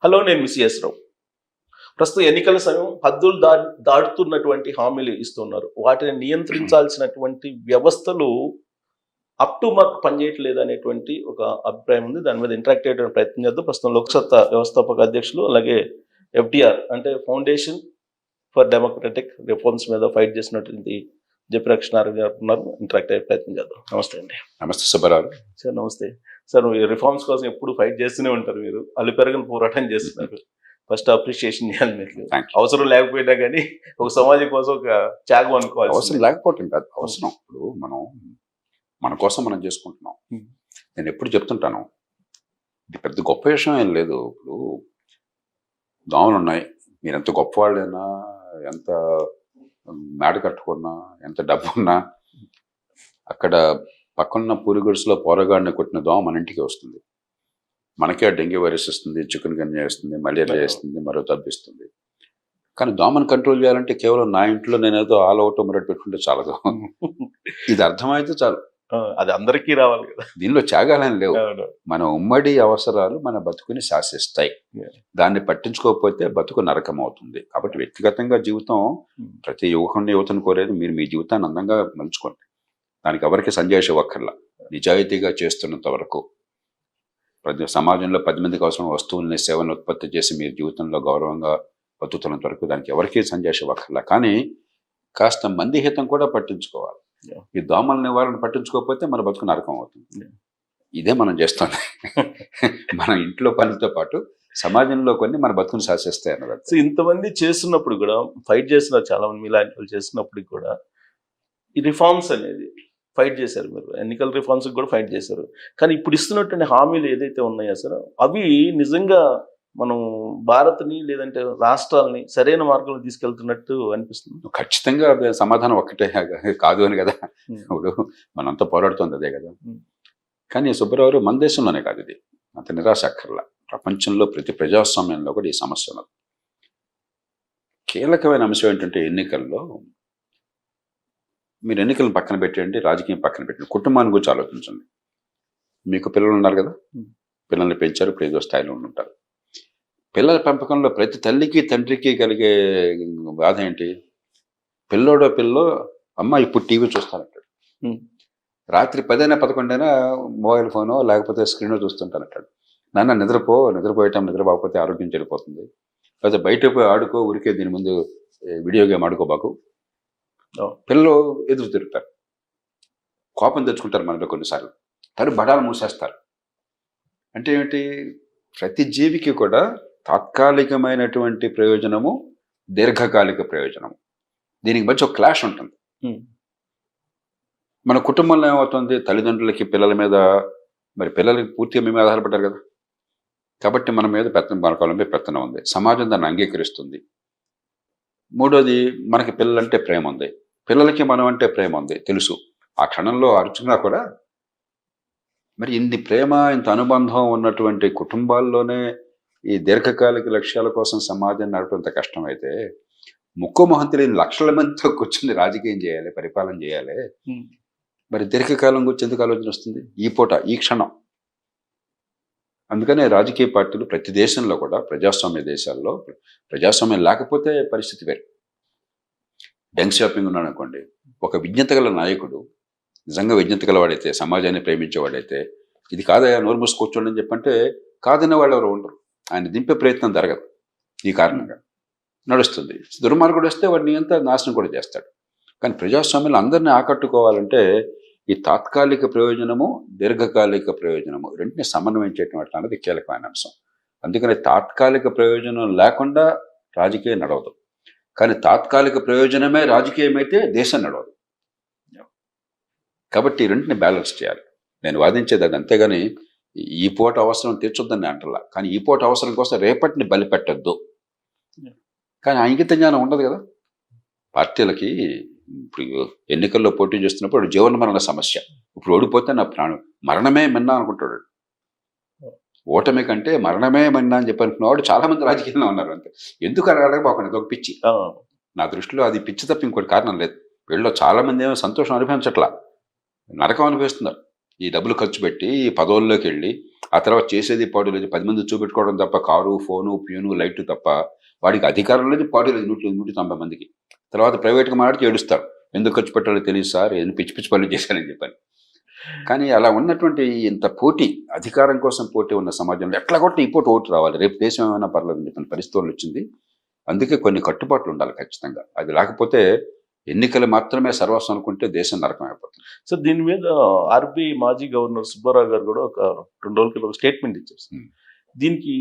Hello, నేను miss రావు. ప్రస్తుతం ఎన్నికల సమయం హద్దులు దాటుతున్నటువంటి హామీలు ఇస్తున్నారు. వాటిని నియంత్రించాల్సినటువంటి వ్యవస్థలు అప్ టు మార్క్ పనిచేయట్లేదు అనేటువంటి ఒక అభిప్రాయం ఉంది. దాని మీద ఇంటరాక్ట్ అయ్యేటువంటి ప్రయత్నం చేద్దాం. ప్రస్తుతం లోక్సత్తా వ్యవస్థాపక అధ్యక్షులు, అలాగే FDR అంటే ఫౌండేషన్ ఫర్ డెమోక్రటిక్ రిఫార్మ్స్ మీద ఫైట్ చేసినటువంటి జయప్రకాష్ నారాయణ గారు ఉన్నారు. ఇంటరాక్ట్ అయ్యే ప్రయత్నం చేద్దాం. నమస్తే అండి. నమస్తే సుబ్బారావు సార్. నమస్తే సార్. రిఫార్మ్స్ కోసం ఎప్పుడు ఫైట్ చేస్తూనే ఉంటారు. మీరు అలుపెరగని పోరాటం చేస్తున్నారు. ఫస్ట్ అప్రిషియేషన్ చేయాలి మీకు. అవసరం లేకపోయినా కానీ ఒక సమాజం కోసం ఒక త్యాగం అనుకోవాలి. అవసరం లేకపోవటం కాదు, అవసరం. ఇప్పుడు మన కోసం మనం చేసుకుంటున్నాం. నేను ఎప్పుడు చెప్తుంటాను, ఇది పెద్ద గొప్ప విషయం ఏం లేదు. ఇప్పుడు దోమలు ఉన్నాయి, మీరు ఎంత గొప్పవాళ్ళైనా, ఎంత మేడ కట్టుకున్నా, ఎంత డబ్బు ఉన్నా, అక్కడ పక్కన పూరిగుడిసెలో పోరగాడిని కొట్టిన దోమ మన ఇంటికి వస్తుంది. మనకే డెంగ్యూ వైరస్ వస్తుంది, చికెన్ గన్యా వేస్తుంది, మలేరియా వేస్తుంది, మరో తప్పిస్తుంది. కానీ దోమను కంట్రోల్ చేయాలంటే కేవలం నా ఇంట్లో నేనేదో ఆల్ అవుట్ మొదటి పెట్టుకుంటే చాలదు. ఇది అర్థమైతే చాలు. అది అందరికీ రావాలి కదా. దీనిలో త్యాగాలని లేవు. మన ఉమ్మడి అవసరాలు మన బతుకుని శాసిస్తాయి. దాన్ని పట్టించుకోకపోతే బతుకు నరకం అవుతుంది. కాబట్టి వ్యక్తిగతంగా జీవితం ప్రతి యువతను కోరేది మీరు మీ జీవితాన్ని అందంగా మలుచుకోండి. దానికి ఎవరికి సంజాయిషి ఇవ్వక్కర్లా. నిజాయితీగా చేస్తున్నంత వరకు సమాజంలో 10 మందికి అవసరం వస్తువుల్ని, సేవలను ఉత్పత్తి చేసి మీరు జీవితంలో గౌరవంగా బతుకుతున్నంత వరకు దానికి ఎవరికి సంజాయిషి ఇవ్వక్కర్లా. కానీ కాస్త మంది హితం కూడా పట్టించుకోవాలి. ఈ దోమల నివారణ పట్టించుకోకపోతే మన బతుకు నరకం అవుతుంది. ఇదే మనం చేస్తుంది. మన ఇంట్లో పనితో పాటు సమాజంలో కొన్ని మన బతుకుని శాసిస్తాయి అన్నమాట. సో ఇంతమంది చేస్తున్నప్పుడు కూడా, ఫైట్ చేస్తున్నారు చాలా మంది మీలాంటి వాళ్ళు చేస్తున్నప్పుడు కూడా, ఈ రిఫార్మ్స్ అనేది ఫైట్ చేశారు. మీరు ఎన్నికల రిఫార్మ్స్ కూడా ఫైట్ చేశారు. కానీ ఇప్పుడు ఇస్తున్నటువంటి హామీలు ఏదైతే ఉన్నాయో సార్, అవి నిజంగా మనం భారత్ని లేదంటే రాష్ట్రాలని సరైన మార్గంలో తీసుకెళ్తున్నట్టు అనిపిస్తుంది. ఖచ్చితంగా సమాధానం ఒక్కటే కాదు అని కదా. ఇప్పుడు మనంతా పోరాడుతుంది అదే కదా. కానీ సుబ్బారావు, మన దేశంలోనే కాదు, ఇది అంత నిరాశ అక్కర్లా. ప్రపంచంలో ప్రతి ప్రజాస్వామ్యంలో కూడా ఈ సమస్య ఉన్నది. కీలకమైన అంశం ఏంటంటే, ఎన్నికల్లో మీరు ఎన్నికలను పక్కన పెట్టండి, రాజకీయం పక్కన పెట్టండి, కుటుంబాన్ని గురించి ఆలోచించండి. మీకు పిల్లలు ఉన్నారు కదా, పిల్లల్ని పెంచారు, ఇప్పుడు ఏదో స్థాయిలో ఉంటారు. పిల్లల పెంపకంలో ప్రతి తల్లికి తండ్రికి కలిగే బాధ ఏంటి? పిల్లోడో పిల్లో అమ్మ ఇప్పుడు టీవీ చూస్తానంటాడు. రాత్రి 10 11 మొబైల్ ఫోనో లేకపోతే స్క్రీనో చూస్తుంటానంటాడు. నాన్న నిద్రపోయటం, నిద్రపోకపోతే ఆరోగ్యం చెడిపోతుంది, లేకపోతే బయట పోయి ఆడుకో, ఊరికే దీని ముందు వీడియో గేమ్ ఆడుకోబాకు. పిల్లలు ఎదురు తిరుగుతారు, కోపం తెచ్చుకుంటారు మనలో కొన్నిసార్లు, బడాలు మూసేస్తారు. అంటే ఏమిటి? ప్రతి జీవికి కూడా తాత్కాలికమైనటువంటి ప్రయోజనము, దీర్ఘకాలిక ప్రయోజనము, దీనికి మధ్య ఒక క్లాష్ ఉంటుంది. మన కుటుంబంలో ఏమవుతుంది? తల్లిదండ్రులకి పిల్లల మీద, మరి పిల్లలకి పూర్తిగా మేము ఆధారపడ్డారు కదా, కాబట్టి మన మీద మన కాలం మీద పెత్తనం ఉంది. సమాజం దాన్ని అంగీకరిస్తుంది. మూడోది, మనకి పిల్లలంటే ప్రేమ ఉంది, పిల్లలకి మనం అంటే ప్రేమ ఉంది, తెలుసు. ఆ క్షణంలో అర్చుకున్నా కూడా మరి ఇన్ని ప్రేమ, ఇంత అనుబంధం ఉన్నటువంటి కుటుంబాల్లోనే ఈ దీర్ఘకాలిక లక్ష్యాల కోసం సమాజాన్ని నడపడంత కష్టమైతే, ముక్కు మొహం తెలియని లక్షల మందితో కూర్చుని రాజకీయం చేయాలి, పరిపాలన చేయాలి. మరి దీర్ఘకాలం గురించి ఎందుకు ఆలోచన వస్తుంది? ఈ పూట, ఈ క్షణం. అందుకనే రాజకీయ పార్టీలు ప్రతి దేశంలో కూడా, ప్రజాస్వామ్య దేశాల్లో, ప్రజాస్వామ్యం లేకపోతే పరిస్థితి వేరు. డెంగ్ షాపింగ్ ఉన్నాడు అనుకోండి, ఒక విజ్ఞత గల నాయకుడు, నిజంగా విజ్ఞత గలవాడైతే, సమాజాన్ని ప్రేమించేవాడైతే, ఇది కాదయా నోరు మూసి కూర్చోండి అని చెప్పంటే కాదనే వాళ్ళు ఎవరు ఉండరు. ఆయన దింపే ప్రయత్నం జరగదు. ఈ కారణంగా నడుస్తుంది. దుర్మార్గుడు వస్తే వాడిని అంతా నాశనం కూడా చేస్తాడు. కానీ ప్రజాస్వామ్యంలో అందరినీ ఆకట్టుకోవాలంటే ఈ తాత్కాలిక ప్రయోజనము, దీర్ఘకాలిక ప్రయోజనము రెంటిని సమన్వయం చేయటం అన్నది కీలకమైన అంశం. అందుకని తాత్కాలిక ప్రయోజనం లేకుండా రాజకీయం నడవదు. కానీ తాత్కాలిక ప్రయోజనమే రాజకీయం అయితే దేశం నడవదు. కాబట్టి ఈ రెంటిని బ్యాలెన్స్ చేయాలి. నేను వాదించేది అది. అంతేగాని ఈ పూట అవసరం తీర్చొద్దని అంటలా. కానీ ఈ పూట అవసరం కోసం రేపటిని బలిపెట్టద్దు. కానీ అంకిత జ్ఞానం ఉండదు కదా పార్టీలకి. ఇప్పుడు ఎన్నికల్లో పోటీ చేస్తున్నప్పుడు జీవన మరణ సమస్య. ఇప్పుడు ఓడిపోతే నా ప్రాణం, మరణమే మిన్నా అనుకుంటాడు. ఓటమి కంటే మరణమే మిన్నా అని చెప్పి అనుకున్నవాడు చాలా మంది రాజకీయాల్లో ఉన్నారు. అంతే. ఎందుకు అడగబాకండి, అదొక పిచ్చి. నా దృష్టిలో అది పిచ్చి తప్ప ఇంకోటి కారణం లేదు. వీళ్ళలో చాలా మంది ఏమో సంతోషం అనిపించట్లా, నరకం అనిపిస్తున్నారు. ఈ డబ్బులు ఖర్చు పెట్టి ఈ పదవుల్లోకి వెళ్ళి ఆ తర్వాత చేసేది పాడు లేదు, 10 మంది చూపెట్టుకోవడం తప్ప, కారు, ఫోను, ప్యూను, లైట్ తప్ప వాడికి అధికారం లేదు, పాడు లేదు. 190 మందికి. తర్వాత ప్రైవేట్గా మాట్లాడితే ఏడుస్తారు, ఎందుకు ఖర్చు పెట్టాలో తెలియదు సార్, ఎందుకు పిచ్చి పిచ్చి పనులు చేశానని చెప్పాను. కానీ అలా ఉన్నటువంటి ఇంత పోటీ, అధికారం కోసం పోటీ ఉన్న సమాజంలో ఎట్లా కొట్టి ఈ పూట ఓటు రావాలి, రేపు దేశం ఏమైనా పర్లేదని చెప్పిన పరిస్థితులు వచ్చింది. అందుకే కొన్ని కట్టుబాట్లు ఉండాలి ఖచ్చితంగా. అది లేకపోతే ఎన్నికలు మాత్రమే సర్వస్వం అనుకుంటే దేశం నరకం అయిపోతుంది. సో దీని మీద ఆర్బీఐ మాజీ గవర్నర్ సుబ్బారావు గారు కూడా ఒక 2 రోజుల క్రితం ఒక స్టేట్మెంట్ ఇచ్చారు. దీనికి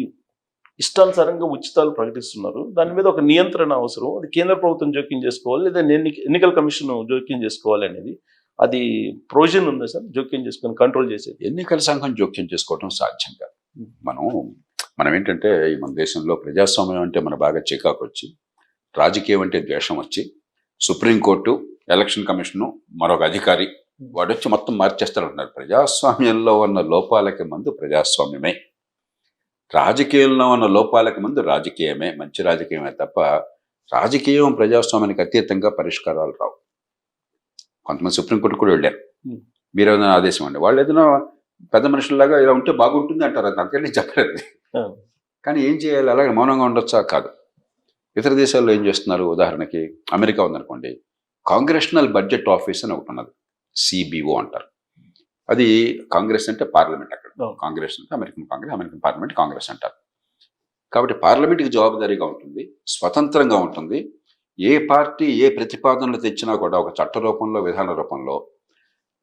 ఇష్టానుసారంగా ఉచితాలు ప్రకటిస్తున్నారు, దాని మీద ఒక నియంత్రణ అవసరం, అది కేంద్ర ప్రభుత్వం జోక్యం చేసుకోవాలి లేదా ఎన్నికల కమిషన్ జోక్యం చేసుకోవాలి అనేది, అది ప్రొవిజన్ ఉందా సార్ జోక్యం చేసుకొని కంట్రోల్ చేసేది? ఎన్నికల సంఘం జోక్యం చేసుకోవడం సాధ్యం కాదు. మనం ఏంటంటే ఈ మన దేశంలో ప్రజాస్వామ్యం అంటే మన బాగా చికాకు వచ్చి, రాజకీయం అంటే ద్వేషం వచ్చి, సుప్రీంకోర్టు, ఎలక్షన్ కమిషను, మరొక అధికారి వాడు వచ్చి మొత్తం మార్చేస్తారంటున్నారు. ప్రజాస్వామ్యంలో ఉన్న లోపాలకి ముందు ప్రజాస్వామ్యమే, రాజకీయంలో ఉన్న లోపాలకి ముందు రాజకీయమే, మంచి రాజకీయమే తప్ప రాజకీయం ప్రజాస్వామ్యానికి అతీతంగా పరిష్కారాలు రావు. కొంతమంది సుప్రీంకోర్టు కూడా వెళ్ళారు, మీరు ఏదైనా ఆదేశం అండి, వాళ్ళు ఏదైనా పెద్ద మనుషుల్లాగా ఇలా ఉంటే బాగుంటుంది అంటారు, అది అంతేనే చెప్పలేదు. కానీ ఏం చేయాలి, అలాగే మౌనంగా ఉండొచ్చా? కాదు. ఇతర దేశాల్లో ఏం చేస్తున్నారు, ఉదాహరణకి అమెరికా ఉందనుకోండి, కాంగ్రెషనల్ బడ్జెట్ ఆఫీస్ అని ఒకటి ఉన్నది, సిబిఓ అంటారు. అది కాంగ్రెస్ అంటే పార్లమెంట్, అక్కడ కాంగ్రెస్ అంటే American Congress, American parliament Congress అంటారు. కాబట్టి పార్లమెంట్కి జవాబుదారీగా ఉంటుంది, స్వతంత్రంగా ఉంటుంది. ఏ పార్టీ ఏ ప్రతిపాదనలు తెచ్చినా కూడా ఒక చట్ట రూపంలో, విధాన రూపంలో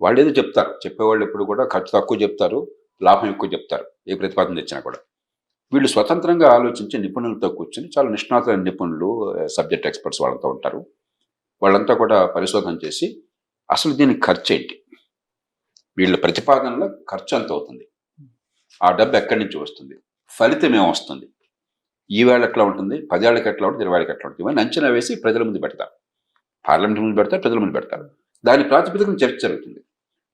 వాళ్ళు ఏదో చెప్తారు, చెప్పేవాళ్ళు ఎప్పుడు కూడా ఖర్చు తక్కువ చెప్తారు, లాభం ఎక్కువ చెప్తారు. ఏ ప్రతిపాదన తెచ్చినా కూడా వీళ్ళు స్వతంత్రంగా ఆలోచించి నిపుణులతో కూర్చొని, చాలా నిష్ణాతులైన నిపుణులు, సబ్జెక్ట్ ఎక్స్పర్ట్స్ వాళ్ళంతా ఉంటారు. వాళ్ళంతా కూడా పరిశోధన చేసి అసలు దీనికి ఖర్చు ఏంటి, వీళ్ళ ప్రతిపాదనలో ఖర్చు ఎంత అవుతుంది, ఆ డబ్బు ఎక్కడి నుంచి వస్తుంది, ఫలితం ఏమొస్తుంది, ఈవేళ ఎట్లా ఉంటుంది, 10 ఏళ్ళకి ఎట్లా ఉంటుంది, 20 ఏళ్ళకి ఎట్లా ఉంటుంది, ఇవన్నీ అంచనా వేసి ప్రజల ముందు పెడతారు. పార్లమెంట్ ముందు పెడతారు, ప్రజల ముందు పెడతారు. దాని ప్రాతిపదికన చర్చ జరుగుతుంది.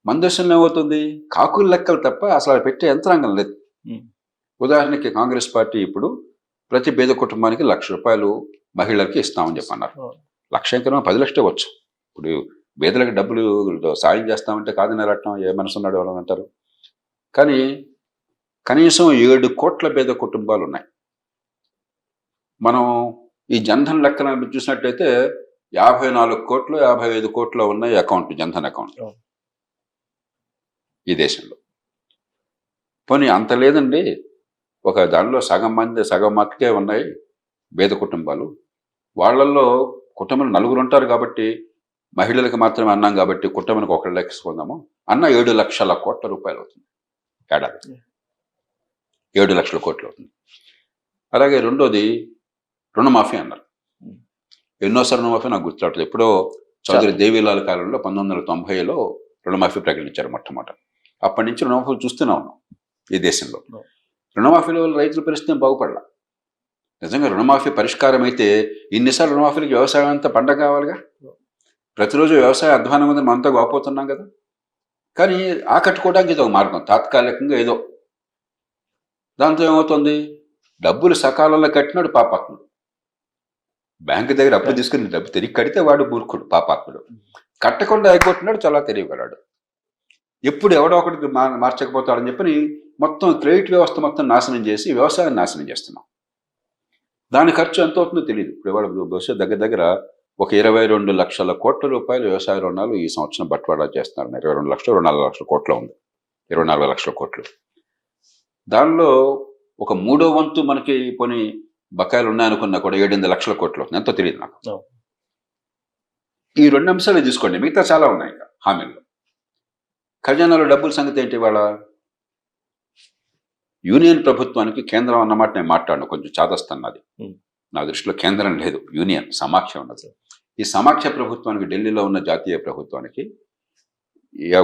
మన దేశంలో ఏమవుతుంది, కాకులు లెక్కలు తప్ప అసలు పెట్టే యంత్రాంగం లేదు. ఉదాహరణకి కాంగ్రెస్ పార్టీ ఇప్పుడు ప్రతి పేద కుటుంబానికి ₹1,00,000 మహిళలకి ఇస్తామని చెప్పన్నారు. 1,00,000 కన్నా 10 లక్షలు ఇవ్వచ్చు. ఇప్పుడు పేదలకు డబ్బులు సాయం చేస్తామంటే కాదని అడగటం ఏ మనసు ఉన్నాడు ఎవరని అంటారు. కానీ కనీసం 7 కోట్ల పేద కుటుంబాలు ఉన్నాయి. మనం ఈ జన్ధన్ లెక్కన చూసినట్టయితే 54 కోట్లు 55 కోట్లు ఉన్నాయి అకౌంట్, జన్ధన్ అకౌంట్ ఈ దేశంలో. పోనీ అంత లేదండి, ఒక దానిలో సగం మట్టుకే ఉన్నాయి పేద కుటుంబాలు. వాళ్ళల్లో కుటుంబంలో 4 ఉంటారు కాబట్టి మహిళలకు మాత్రమే అన్నాం కాబట్టి కుటుంబానికి 1 లక్ష తీసుకుందాము అన్న 7 లక్షల కోట్ల రూపాయలు అవుతుంది ఏడాది. 7 లక్షల కోట్లు అవుతుంది. అలాగే రెండోది రుణమాఫీ అన్నారు. ఎన్నోసారి రుణమాఫీ నాకు గుర్తురావట్లేదు. ఎప్పుడో చౌదరి దేవీలాల్ కాలంలో 1990లో రుణమాఫీ ప్రకటించారు మొట్టమొదట. అప్పటి నుంచి రుణమాఫీలు చూస్తూనే ఉన్నాం ఈ దేశంలో. రుణమాఫీల వల్ల రైతుల పరిస్థితి బాగుపడాల. నిజంగా రుణమాఫీ పరిష్కారం అయితే ఇన్నిసార్లు రుణమాఫీలకి వ్యవసాయం అంతా పండగ కావాలిగా. ప్రతిరోజు వ్యవసాయ అధ్వానం మీద మనంతా గోపోతున్నాం కదా. కానీ ఆకట్టుకోవడానికి ఇది ఒక మార్గం, తాత్కాలికంగా ఏదో. దాంతో ఏమవుతుంది, డబ్బులు సకాలంలో కట్టినాడు పాపాత్ముడు. బ్యాంకు దగ్గర అప్పు తీసుకుని డబ్బు తిరిగి కడితే వాడు మూర్ఖుడు, పాపాత్ముడు. కట్టకుండా ఎగ్గొట్టినాడు చాలా తెలియగలడు. ఎప్పుడు ఎవడో ఒకటి మార్చకపోతాడని చెప్పని మొత్తం క్రెడిట్ వ్యవస్థ మొత్తం నాశనం చేసి వ్యవసాయాన్ని నాశనం చేస్తున్నాం. దాని ఖర్చు ఎంత అవుతుందో తెలియదు. ఇప్పుడు ఇవాళ బహుశా దగ్గర ఒక 22 లక్షల కోట్ల రూపాయలు వ్యవసాయ రుణాలు ఈ సంవత్సరం బట్వాడా చేస్తున్నారు. 22 లక్షలు 24 లక్షల కోట్లు ఉంది, 24 లక్షల కోట్లు. దానిలో ఒక 3వ వంతు మనకి పోనీ బకాయిలు ఉన్నాయనుకున్నా కూడా 7-8 లక్షల కోట్లు అవుతుంది, ఎంతో తెలియదు నాకు. ఈ 2 అంశాలు తీసుకోండి, మిగతా చాలా ఉన్నాయి ఇంకా హామీల్లో. ఖజానాలో డబ్బుల సంగతి ఏంటి? వాళ్ళ యూనియన్ ప్రభుత్వానికి కేంద్రం అన్నమాట నేను మాట్లాడను, కొంచెం చాదస్తాను. నా దృష్టిలో కేంద్రం లేదు, యూనియన్ సమాఖ్య ఉన్నది. ఈ సమాఖ్య ప్రభుత్వానికి, ఢిల్లీలో ఉన్న జాతీయ ప్రభుత్వానికి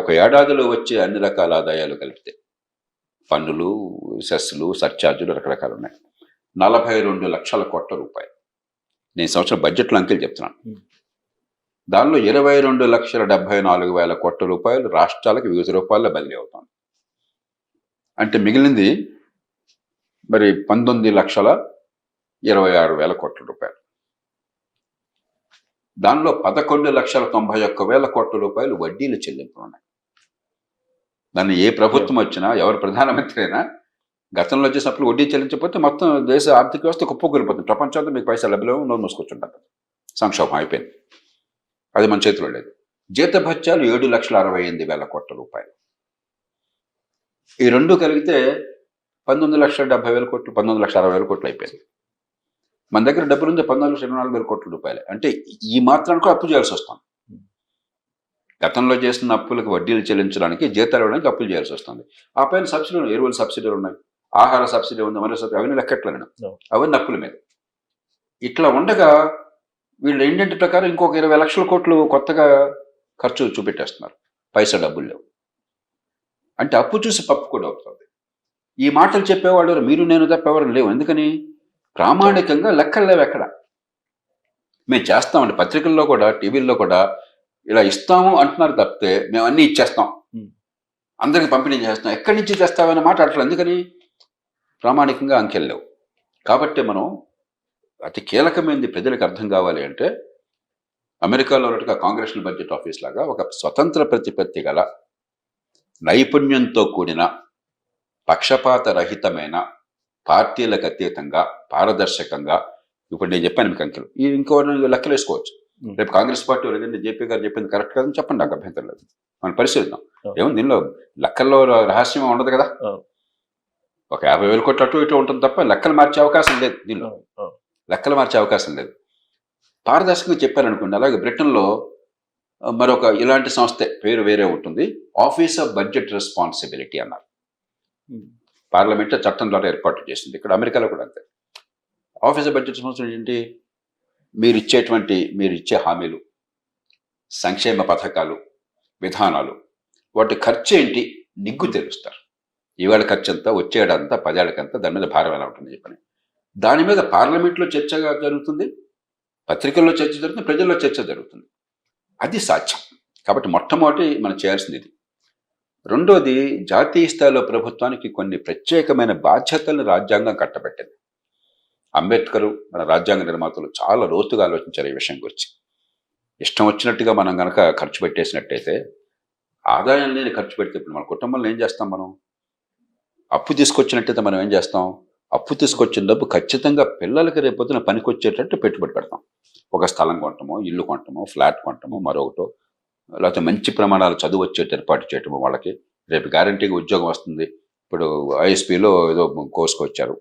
ఒక ఏడాదిలో వచ్చే అన్ని రకాల ఆదాయాలు కలిపితే పన్నులు, సెస్సులు, సర్ఛార్జులు రకరకాలు ఉన్నాయి, 42 లక్షల కోట్ల రూపాయలు. నేను సంవత్సరం బడ్జెట్లో అంకెలు చెప్తున్నాను. దానిలో 22,74,000 కోట్ల రూపాయలు రాష్ట్రాలకు వివిధ రూపాయల్లో బదిలీ అవుతుంది. అంటే మిగిలింది మరి 19,26,000 కోట్ల రూపాయలు. దానిలో 11,91,000 కోట్ల రూపాయలు వడ్డీలు చెల్లింపులు ఉన్నాయి. దాన్ని ఏ ప్రభుత్వం వచ్చినా, ఎవరు ప్రధానమంత్రి అయినా గతంలో చేసినప్పుడు వడ్డీ చెల్లించకపోతే మొత్తం దేశ ఆర్థిక వ్యవస్థ కుప్పకూలిపోతుంది. ప్రపంచంలో మీకు పైసలు లభ్యలేవు, నోరు మూసుకొచ్చుంటారు. సంక్షోభం అయిపోయింది. అది మన చేతిలో లేదు. జీతభత్యాలు 7,68,000 కోట్ల రూపాయలు. ఈ రెండు కలిగితే 19,70,000 కోట్లు, 19,60,000 కోట్లు అయిపోయింది. మన దగ్గర డబ్బులు ఉంది 14,24,000 కోట్ల రూపాయలు. అంటే ఈ మాత్రానికి అప్పు చేయాల్సి వస్తుంది. గతంలో చేసిన అప్పులకు వడ్డీలు చెల్లించడానికి, జీతాలు ఇవ్వడానికి అప్పులు చేయాల్సి వస్తుంది. ఆ పైన సబ్సిడీలు, ఎరువుల సబ్సిడీలు ఉన్నాయి, ఆహార సబ్సిడీ ఉంది, మరో సబ్సిడీ, అవన్నీ లెక్కట్లేదు. అవన్నీ అప్పుల మీద. ఇట్లా ఉండగా వీళ్ళు ఇండియన్ ప్రకారం ఇంకొక 20 లక్షల కోట్లు కొత్తగా ఖర్చు చూపెట్టేస్తున్నారు. పైసా డబ్బులు లేవు అంటే అప్పు చూసి పప్పు కూడా అవుతుంది. ఈ మాటలు చెప్పేవాళ్ళు మీరు నేను తప్ప ఎవరు లేవు. ఎందుకని? ప్రామాణికంగా లెక్కలు లేవు ఎక్కడ. మేము చేస్తామండి, పత్రికల్లో కూడా టీవీల్లో కూడా ఇలా ఇస్తాము అంటున్నారు తప్పితే మేము అన్నీ ఇచ్చేస్తాం, అందరికి పంపిణీ చేస్తాం, ఎక్కడి నుంచి చేస్తామనే మాట అట్లా. ఎందుకని? ప్రామాణికంగా అంకెలు లేవు. కాబట్టి మనం అతి కీలకమైనది ప్రజలకు అర్థం కావాలి అంటే, అమెరికాలో ఉన్నట్టుగా కాంగ్రెషనల్ బడ్జెట్ ఆఫీస్ లాగా ఒక స్వతంత్ర ప్రతిపత్తి గల, నైపుణ్యంతో కూడిన, పక్షపాత రహితమైన, పార్టీలకు అతీతంగా, పారదర్శకంగా, ఇప్పుడు నేను చెప్పాను మీకు అంకెలు, ఈ ఇంకో లెక్కలు వేసుకోవచ్చు. రేపు కాంగ్రెస్ పార్టీ లేదంటే జేపీ గారు చెప్పింది కరెక్ట్ కాదని చెప్పండి, నాకు అభ్యంతరం లేదు, మనం పరిశీలిద్దాం. ఏమో దీనిలో లెక్కల్లో రహస్యం ఉండదు కదా. ఒక 50,000 కోట్లు అటు ఇటు ఉంటుంది తప్ప లెక్కలు మార్చే అవకాశం లేదు. దీనిలో లెక్కలు మార్చే అవకాశం లేదు. పారదర్శకంగా చెప్పారనుకోండి. అలాగే బ్రిటన్లో మరొక ఇలాంటి సంస్థ పేరు వేరే ఉంటుంది, ఆఫీస్ ఆఫ్ బడ్జెట్ రెస్పాన్సిబిలిటీ అన్నారు. పార్లమెంట్ చట్టం ద్వారా ఏర్పాటు చేసింది. ఇక్కడ అమెరికాలో కూడా అంతే. ఆఫీస్ ఆఫ్ బడ్జెట్ రెస్పాన్సిబిలిటీ ఏంటి? మీరు ఇచ్చే హామీలు, సంక్షేమ పథకాలు, విధానాలు, వాటి ఖర్చు ఏంటి నిగ్గు తెలుస్తారు. ఇవాళ ఖర్చు అంతా, వచ్చేడంతా, 10 ఏళ్ళకంతా దాని మీద భారం ఎలా ఉంటుంది చెప్పని. దాని మీద పార్లమెంట్లో చర్చగా జరుగుతుంది, పత్రికల్లో చర్చ జరుగుతుంది, ప్రజల్లో చర్చ జరుగుతుంది. అది సాధ్యం. కాబట్టి మొట్టమొదటి మనం చేయాల్సింది ఇది. రెండోది, జాతీయ స్థాయిలో ప్రభుత్వానికి కొన్ని ప్రత్యేకమైన బాధ్యతలను రాజ్యాంగం కట్టబెట్టింది. అంబేద్కర్, మన రాజ్యాంగ నిర్మాతలు చాలా లోతుగా ఆలోచించారు ఈ విషయం గురించి. ఇష్టం వచ్చినట్టుగా మనం కనుక ఖర్చు పెట్టేసినట్టయితే, ఆదాయం లేని ఖర్చు పెడితే ఇప్పుడు మన కుటుంబంలో ఏం చేస్తాం? మనం అప్పు తీసుకొచ్చినట్టయితే మనం ఏం చేస్తాం? అప్పు తీసుకొచ్చిన డబ్బు ఖచ్చితంగా పిల్లలకి రేపొద్దున పనికొచ్చేటట్టు పెట్టుబడి పెడతాం. ఒక స్థలం కొంటామో, ఇల్లు కొంటామో, ఫ్లాట్ కొంటామో, మరొకటో, లేకపోతే మంచి ప్రమాణాలు చదువు వచ్చేట్టు ఏర్పాటు చేయటము. వాళ్ళకి రేపు గ్యారంటీగా ఉద్యోగం వస్తుంది. ఇప్పుడు ఐఎస్పీలో ఏదో కోర్సుకు వచ్చారు,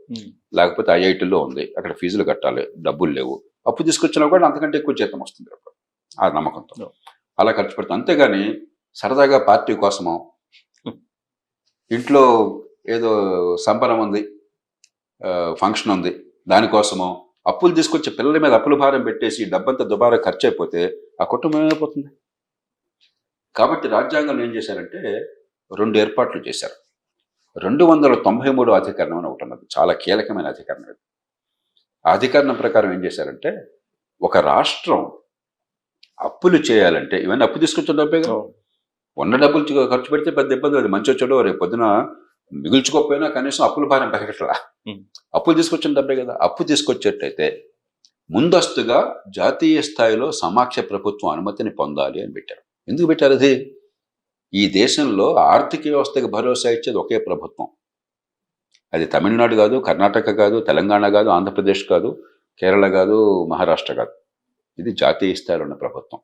లేకపోతే ఐఐటీలో ఉంది, అక్కడ ఫీజులు కట్టాలి, డబ్బులు లేవు. అప్పు తీసుకొచ్చినా కూడా అంతకంటే ఎక్కువ జీతం వస్తుంది ఆ నమ్మకంతో అలా ఖర్చు పెడతాం. అంతేగాని సరదాగా పార్టీ కోసమో, ఇంట్లో ఏదో సంబరం ఉంది, ఫంక్షన్ ఉంది, దానికోసమో అప్పులు తీసుకొచ్చి పిల్లల మీద అప్పుల భారం పెట్టేసి డబ్బంతా దుబారా ఖర్చు అయిపోతే ఆ కుటుంబం ఏమైపోతుంది? కాబట్టి రాజ్యాంగంలో ఏం చేశారంటే 2 ఏర్పాట్లు చేశారు. 293 అధికరణం అని ఒకటి ఉన్నది, చాలా కీలకమైన అధికరణం. ఆ అధికరణం ప్రకారం ఏం చేశారంటే, ఒక రాష్ట్రం అప్పులు చేయాలంటే, ఇవన్నీ అప్పు తీసుకొచ్చిన డబ్బే కదా, ఉన్న డబ్బులు ఖర్చు పెడితే పెద్ద ఇబ్బంది. అది మంచి వచ్చాడో రేపు పొద్దున మిగుల్చుకోకపోయినా కనీసం అప్పుల భారం పెరగట్లా. అప్పులు తీసుకొచ్చిన డబ్బే కదా. అప్పు తీసుకొచ్చేటైతే ముందస్తుగా జాతీయ స్థాయిలో సమాఖ్య ప్రభుత్వం అనుమతిని పొందాలి అని పెట్టారు. ఎందుకు పెట్టారు అది? ఈ దేశంలో ఆర్థిక వ్యవస్థకు భరోసా ఇచ్చేది ఒకే ప్రభుత్వం. అది తమిళనాడు కాదు, కర్ణాటక కాదు, తెలంగాణ కాదు, ఆంధ్రప్రదేశ్ కాదు, కేరళ కాదు, మహారాష్ట్ర కాదు. ఇది జాతీయ స్థాయిలో ఉన్న ప్రభుత్వం.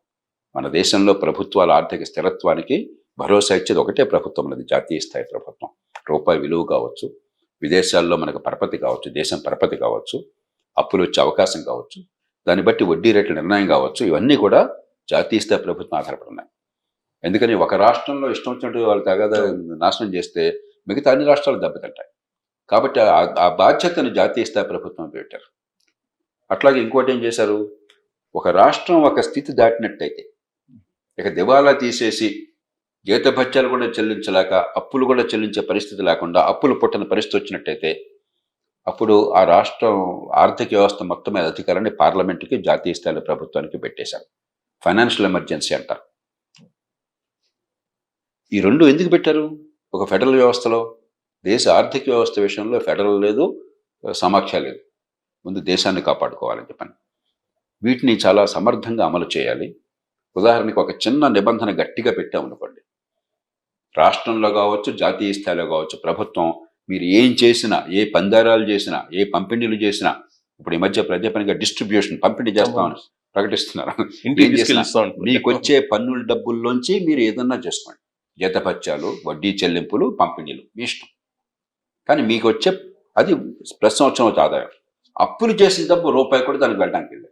మన దేశంలో ప్రభుత్వాల ఆర్థిక స్థిరత్వానికి భరోసా ఇచ్చేది ఒకటే ప్రభుత్వం, అది జాతీయ స్థాయి ప్రభుత్వం. రూపాయి విలువ కావచ్చు, విదేశాల్లో మనకు పరపతి కావచ్చు, దేశం పరపతి కావచ్చు, అప్పులు వచ్చే అవకాశం కావచ్చు, దాన్ని బట్టి వడ్డీ రేట్ల నిర్ణయం కావచ్చు, ఇవన్నీ కూడా జాతీయ స్థాయి ప్రభుత్వం ఆధారపడి ఉన్నాయి. ఎందుకని ఒక రాష్ట్రంలో ఇష్టం వచ్చినట్టు వాళ్ళు తగదా నాశనం చేస్తే మిగతా అన్ని రాష్ట్రాలు దెబ్బతింటాయి. కాబట్టి ఆ బాధ్యతను జాతీయ స్థాయి ప్రభుత్వం పెట్టారు. అట్లాగే ఇంకోటి ఏం చేశారు, ఒక రాష్ట్రం ఒక స్థితి దాటినట్టయితే, ఇక దివాలా తీసేసి జీతభత్యాలు కూడా చెల్లించలేక, అప్పులు కూడా చెల్లించే పరిస్థితి లేకుండా అప్పులు పుట్టిన పరిస్థితి వచ్చినట్టయితే, అప్పుడు ఆ రాష్ట్రం ఆర్థిక వ్యవస్థ మొత్తం మీద అధికారాన్ని పార్లమెంటుకి, జాతీయ స్థాయిలో ప్రభుత్వానికి పెట్టేశారు. ఫైనాన్షియల్ ఎమర్జెన్సీ అంటారు. ఈ 2 ఎందుకు పెట్టారు? ఒక ఫెడరల్ వ్యవస్థలో, దేశ ఆర్థిక వ్యవస్థ విషయంలో ఫెడరల్ లేదు, సమాఖ్య లేదు. ముందు దేశాన్ని కాపాడుకోవాలని చెప్పని వీటిని చాలా సమర్థంగా అమలు చేయాలి. ఉదాహరణకి ఒక చిన్న నిబంధన గట్టిగా పెట్టామనుకోండి, రాష్ట్రంలో కావచ్చు, జాతీయ స్థాయిలో కావచ్చు, ప్రభుత్వం మీరు ఏం చేసినా, ఏ పందారాలు చేసినా, ఏ పంపిణీలు చేసినా, ఇప్పుడు ఈ మధ్య ప్రజాపనిగా డిస్ట్రిబ్యూషన్ పంపిణీ చేస్తామని ప్రకటిస్తున్నారు. ఇంటికి ఏం చేసినా తీసుకెళ్ళిస్తా ఉంటారు. మీకు వచ్చే పన్నుల డబ్బుల్లోంచి మీరు ఏదన్నా చేసుకోండి. జీతభత్యాలు, వడ్డీ చెల్లింపులు, పంపిణీలు మీ ఇష్టం. కానీ మీకు వచ్చే అది ప్రతి సంవత్సరం వచ్చే ఆదాయం. అప్పులు చేసిన డబ్బు రూపాయి కూడా దానికి వెళ్ళడానికి వెళ్ళదు.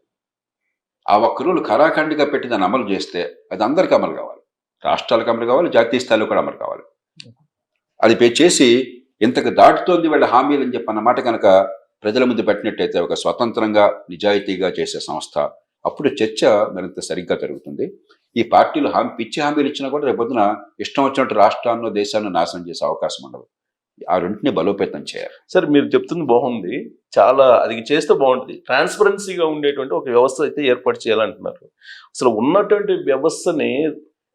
ఆ ఒక్క రూలు ఖరాఖండిగా పెట్టి దాన్ని అమలు చేస్తే అది అందరికీ అమలు కావాలి. రాష్ట్రాలకు అమలు కావాలి, జాతీయ స్థాయిలో కూడా అమలు కావాలి. అది చేసి ఇంతకు దాటుతోంది వీళ్ళ హామీలు అని చెప్పన్నమాట కనుక ప్రజల ముందు పెట్టినట్టయితే ఒక స్వతంత్రంగా నిజాయితీగా చేసే సంస్థ, అప్పుడు చర్చ మరింత సరిగ్గా జరుగుతుంది. ఈ పార్టీలు పిచ్చి హామీలు ఇచ్చినా కూడా రేపొద్దున ఇష్టం వచ్చినట్టు రాష్ట్రాలను దేశాలను నాశనం చేసే అవకాశం ఉండదు. ఆ రెంటిని బలోపేతం చేయాలి. సార్ మీరు చెప్తుంది బాగుంది, చాలా అది చేస్తే బాగుంటుంది. ట్రాన్స్పరెన్సీగా ఉండేటువంటి ఒక వ్యవస్థ అయితే ఏర్పాటు చేయాలంటున్నారు. అసలు ఉన్నటువంటి వ్యవస్థని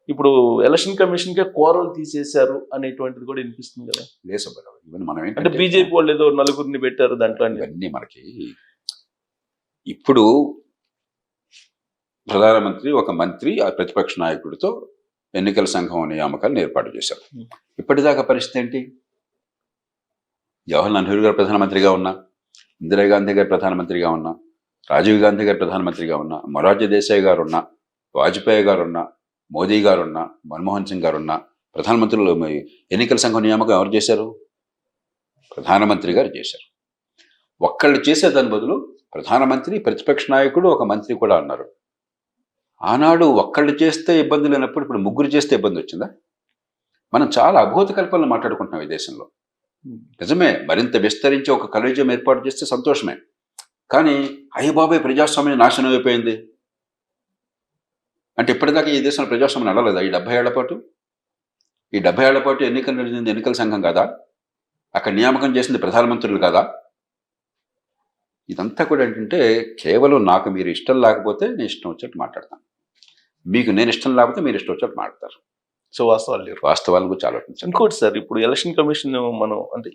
ఇప్పుడు ఎలక్షన్ కమిషన్ కే కోరలు తీసేశారు అనేటువంటిది కూడా వినిపిస్తుంది కదా. ఈవెన్ మనం అంటే బీజేపీ వాళ్ళు ఏదో నలుగురిని పెట్టారు దాంట్లో అన్ని మనకి ఇప్పుడు ప్రధానమంత్రి ఒక మంత్రి ఆ ప్రతిపక్ష నాయకుడితో ఎన్నికల సంఘం నియామకాలను ఏర్పాటు చేశారు. ఇప్పటిదాకా పరిస్థితి ఏంటి? జవహర్లాల్ నెహ్రూ గారు ప్రధానమంత్రిగా ఉన్నా, ఇందిరాగాంధీ గారు ప్రధానమంత్రిగా ఉన్నా, రాజీవ్ గాంధీ గారు ప్రధానమంత్రిగా ఉన్నా, మొరార్జీ దేశాయ్ గారు ఉన్నా, వాజ్పేయి గారు ఉన్నా, మోదీ గారు ఉన్నా, మన్మోహన్ సింగ్ గారు ఉన్నా, ప్రధానమంత్రులు ఎన్నికల సంఘం నియామకం ఎవరు చేశారు? ప్రధానమంత్రి గారు చేశారు. ఒక్కళ్ళు చేసేదాని బదులు ప్రధానమంత్రి, ప్రతిపక్ష నాయకుడు, ఒక మంత్రి కూడా అన్నారు. ఆనాడు ఒక్కళ్ళు చేస్తే ఇబ్బంది లేనప్పుడు ఇప్పుడు ముగ్గురు చేస్తే ఇబ్బంది వచ్చిందా? మనం చాలా అభూత కల్పనలు మాట్లాడుకుంటున్నాం ఈ దేశంలో. నిజమే, మరింత విస్తరించి ఒక కలేజియం ఏర్పాటు చేస్తే సంతోషమే. కానీ అయ్య బాబాయ్ ప్రజాస్వామ్యం నాశనం అయిపోయింది అంటే ఇప్పటిదాకా ఈ దేశంలో ప్రజాస్వామ్యం నడలేదా? ఈ 70 ఏళ్ల పాటు ఎన్నికలు జరిగింది ఎన్నికల సంఘం కదా? అక్కడ నియామకం చేసింది ప్రధానమంత్రులు కదా? ఇదంతా కూడా ఏంటంటే కేవలం నాకు మీరు ఇష్టం లేకపోతే నేను ఇష్టం వచ్చేట్టు మాట్లాడతాను, మీకు నేను ఇష్టం లేకపోతే మీరు ఇష్టం వచ్చేట్టు మాట్లాడతారు. సో వాస్తవాల గురించి ఆలోచించాలి. ఇంకోటి సార్, ఇప్పుడు ఎలక్షన్ కమిషన్ మనం అంటే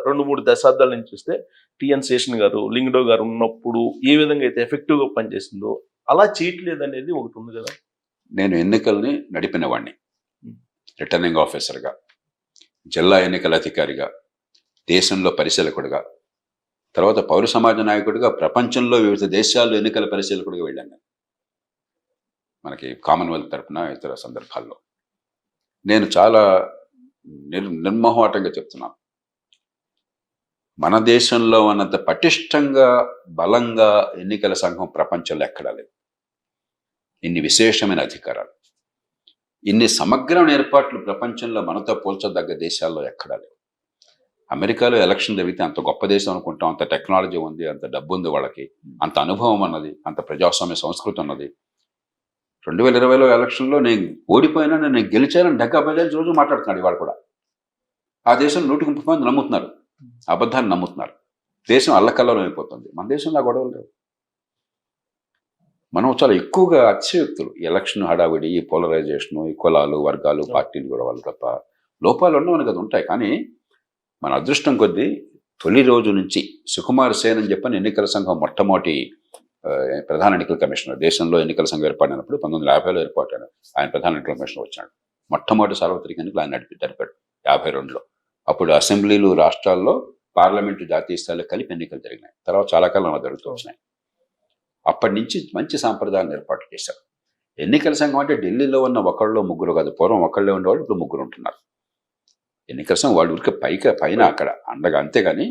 2-3 దశాబ్దాల నుంచి చూస్తే టిఎన్ శేషన్ గారు, లింగడో గారు ఉన్నప్పుడు ఏ విధంగా అయితే ఎఫెక్టివ్ గా పనిచేసిందో అలా చేయట్లేదు అనేది ఒకటి ఉంది కదా. నేను ఎన్నికల్ని నడిపిన వాడిని, రిటర్నింగ్ ఆఫీసర్గా, జిల్లా ఎన్నికల అధికారిగా, దేశంలో పరిశీలకుడిగా, తర్వాత పౌర సమాజ నాయకుడిగా ప్రపంచంలో వివిధ దేశాల్లో ఎన్నికల పరిశీలకుడిగా వెళ్ళాను. మనకి కామన్వెల్త్ తరపున ఇతర సందర్భాల్లో నేను చాలా నిర్మోహమాటంగా చెప్తున్నాను, మన దేశంలో ఉన్నంత పటిష్టంగా బలంగా ఎన్నికల సంఘం ప్రపంచంలో ఎక్కడా లేదు. ఇన్ని విశేషమైన అధికారాలు, ఇన్ని సమగ్రమైన ఏర్పాట్లు ప్రపంచంలో మనతో పోల్చదగ్గ దేశాల్లో ఎక్కడా లేవు. అమెరికాలో ఎలక్షన్ జరిగితే అంత గొప్ప దేశం అనుకుంటాం, అంత టెక్నాలజీ ఉంది, అంత డబ్బు ఉంది వాళ్ళకి, అంత అనుభవం అన్నది, అంత ప్రజాస్వామ్య సంస్కృతి ఉన్నది. 2020లో ఎలక్షన్లో నేను ఓడిపోయినా నేను గెలిచానని 75 రోజులు మాట్లాడుతున్నాడు ఇవాళ కూడా. ఆ దేశం 130 మంది నమ్ముతున్నారు, అబద్ధాన్ని నమ్ముతున్నారు. దేశం అల్లకల్లోలం అయిపోతుంది. మన దేశంలో గొడవలు లేవు. మనం చాలా ఎక్కువగా అతిశయోక్తులు, ఎలక్షన్ హడావిడి, ఈ పోలరైజేషను, ఈ కులాలు, వర్గాలు, పార్టీలు గొడవలు తప్ప లోపాలు ఉన్నవని కదా ఉంటాయి. కానీ మన అదృష్టం కొద్దీ తొలి రోజు నుంచి సుకుమార్ సేన్ అని చెప్పని ఎన్నికల సంఘం మొట్టమొదటి ప్రధాన ఎన్నికల కమిషనర్, దేశంలో ఎన్నికల సంఘం ఏర్పడినప్పుడు 1950లో ఏర్పాటాడు. ఆయన ప్రధాన ఎన్నికల కమిషనర్ వచ్చాడు. మొట్టమొదటి సార్వత్రిక ఎన్నికలు ఆయన జరిపాడు 52లో. అప్పుడు అసెంబ్లీలు రాష్ట్రాల్లో, పార్లమెంటు జాతీయ స్థాయిలో కలిపి ఎన్నికలు జరిగినాయి. తర్వాత చాలా కాలం అలా జరుగుతూ వచ్చినాయి. అప్పటి నుంచి మంచి సాంప్రదాయాన్ని ఏర్పాటు చేశారు. ఎన్నికల సంఘం అంటే ఢిల్లీలో ఉన్న ఒకళ్ళు ముగ్గురు కాదు, పూర్వం ఒకళ్ళే ఉండేవాళ్ళు, ఇప్పుడు ముగ్గురు ఉంటున్నారు. ఎన్నికల సంఘం వాళ్ళు ఊరికి పైన అక్కడ అండగా, అంతేగాని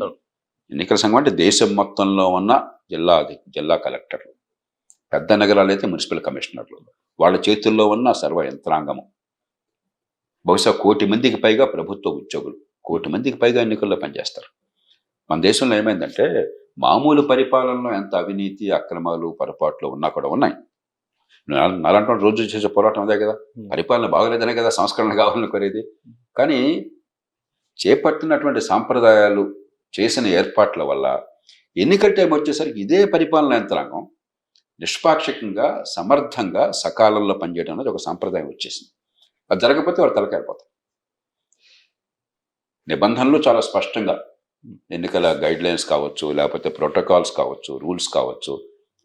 ఎన్నికల సంఘం అంటే దేశం మొత్తంలో ఉన్న జిల్లా కలెక్టర్లు, పెద్ద నగరాలు అయితే మున్సిపల్ కమిషనర్లు, వాళ్ళ చేతుల్లో ఉన్న సర్వ యంత్రాంగము, బహుశా 1 కోటి మందికి పైగా ప్రభుత్వ ఉద్యోగులు, 1 కోటి మందికి పైగా ఎన్నికల్లో పనిచేస్తారు. మన దేశంలో ఏమైందంటే మామూలు పరిపాలనలో ఎంత అవినీతి, అక్రమాలు, పొరపాట్లు ఉన్నా కూడా ఉన్నాయి. నాలంటే రోజు చేసే పోరాటం అదే కదా, పరిపాలన బాగలేదనే కదా సంస్కరణ కావాలని కోరేది. కానీ చేపట్టినటువంటి సాంప్రదాయాలు, చేసిన ఏర్పాట్ల వల్ల ఎన్నికల టైం వచ్చేసరికి ఇదే పరిపాలన యంత్రాంగం నిష్పాక్షికంగా, సమర్థంగా, సకాలంలో పనిచేయడం అనేది ఒక సాంప్రదాయం వచ్చేసింది. అది జరగకపోతే వారు తలకాయిపోతారు. నిబంధనలు చాలా స్పష్టంగా, ఎన్నికల గైడ్ లైన్స్ కావచ్చు, లేకపోతే ప్రోటోకాల్స్ కావచ్చు, రూల్స్ కావచ్చు,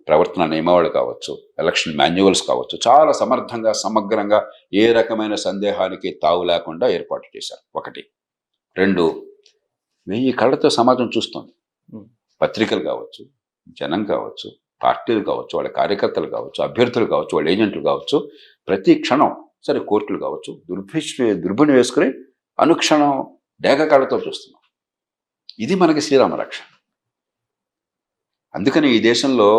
ప్రవర్తన నియమావళి కావచ్చు, ఎలక్షన్ మాన్యువల్స్ కావచ్చు, చాలా సమర్థంగా, సమగ్రంగా, ఏ రకమైన సందేహానికి తావు లేకుండా ఏర్పాటు చేశారు. 1. 2, 1000 కళ్ళతో సమాజం చూస్తోంది. ఉమ్. పత్రికలు కావచ్చు, జనం కావచ్చు, పార్టీలు కావచ్చు, వాళ్ళ కార్యకర్తలు కావచ్చు, అభ్యర్థులు కావచ్చు, వాళ్ళ ఏజెంట్లు కావచ్చు, ప్రతి క్షణం సరే కోర్టులు కావచ్చు దుర్బిణి వేసుకుని అనుక్షణం డేగ కళ్ళతో చూస్తున్నాం. ఇది మనకి శ్రీరామ రక్ష. అందుకని ఈ దేశంలో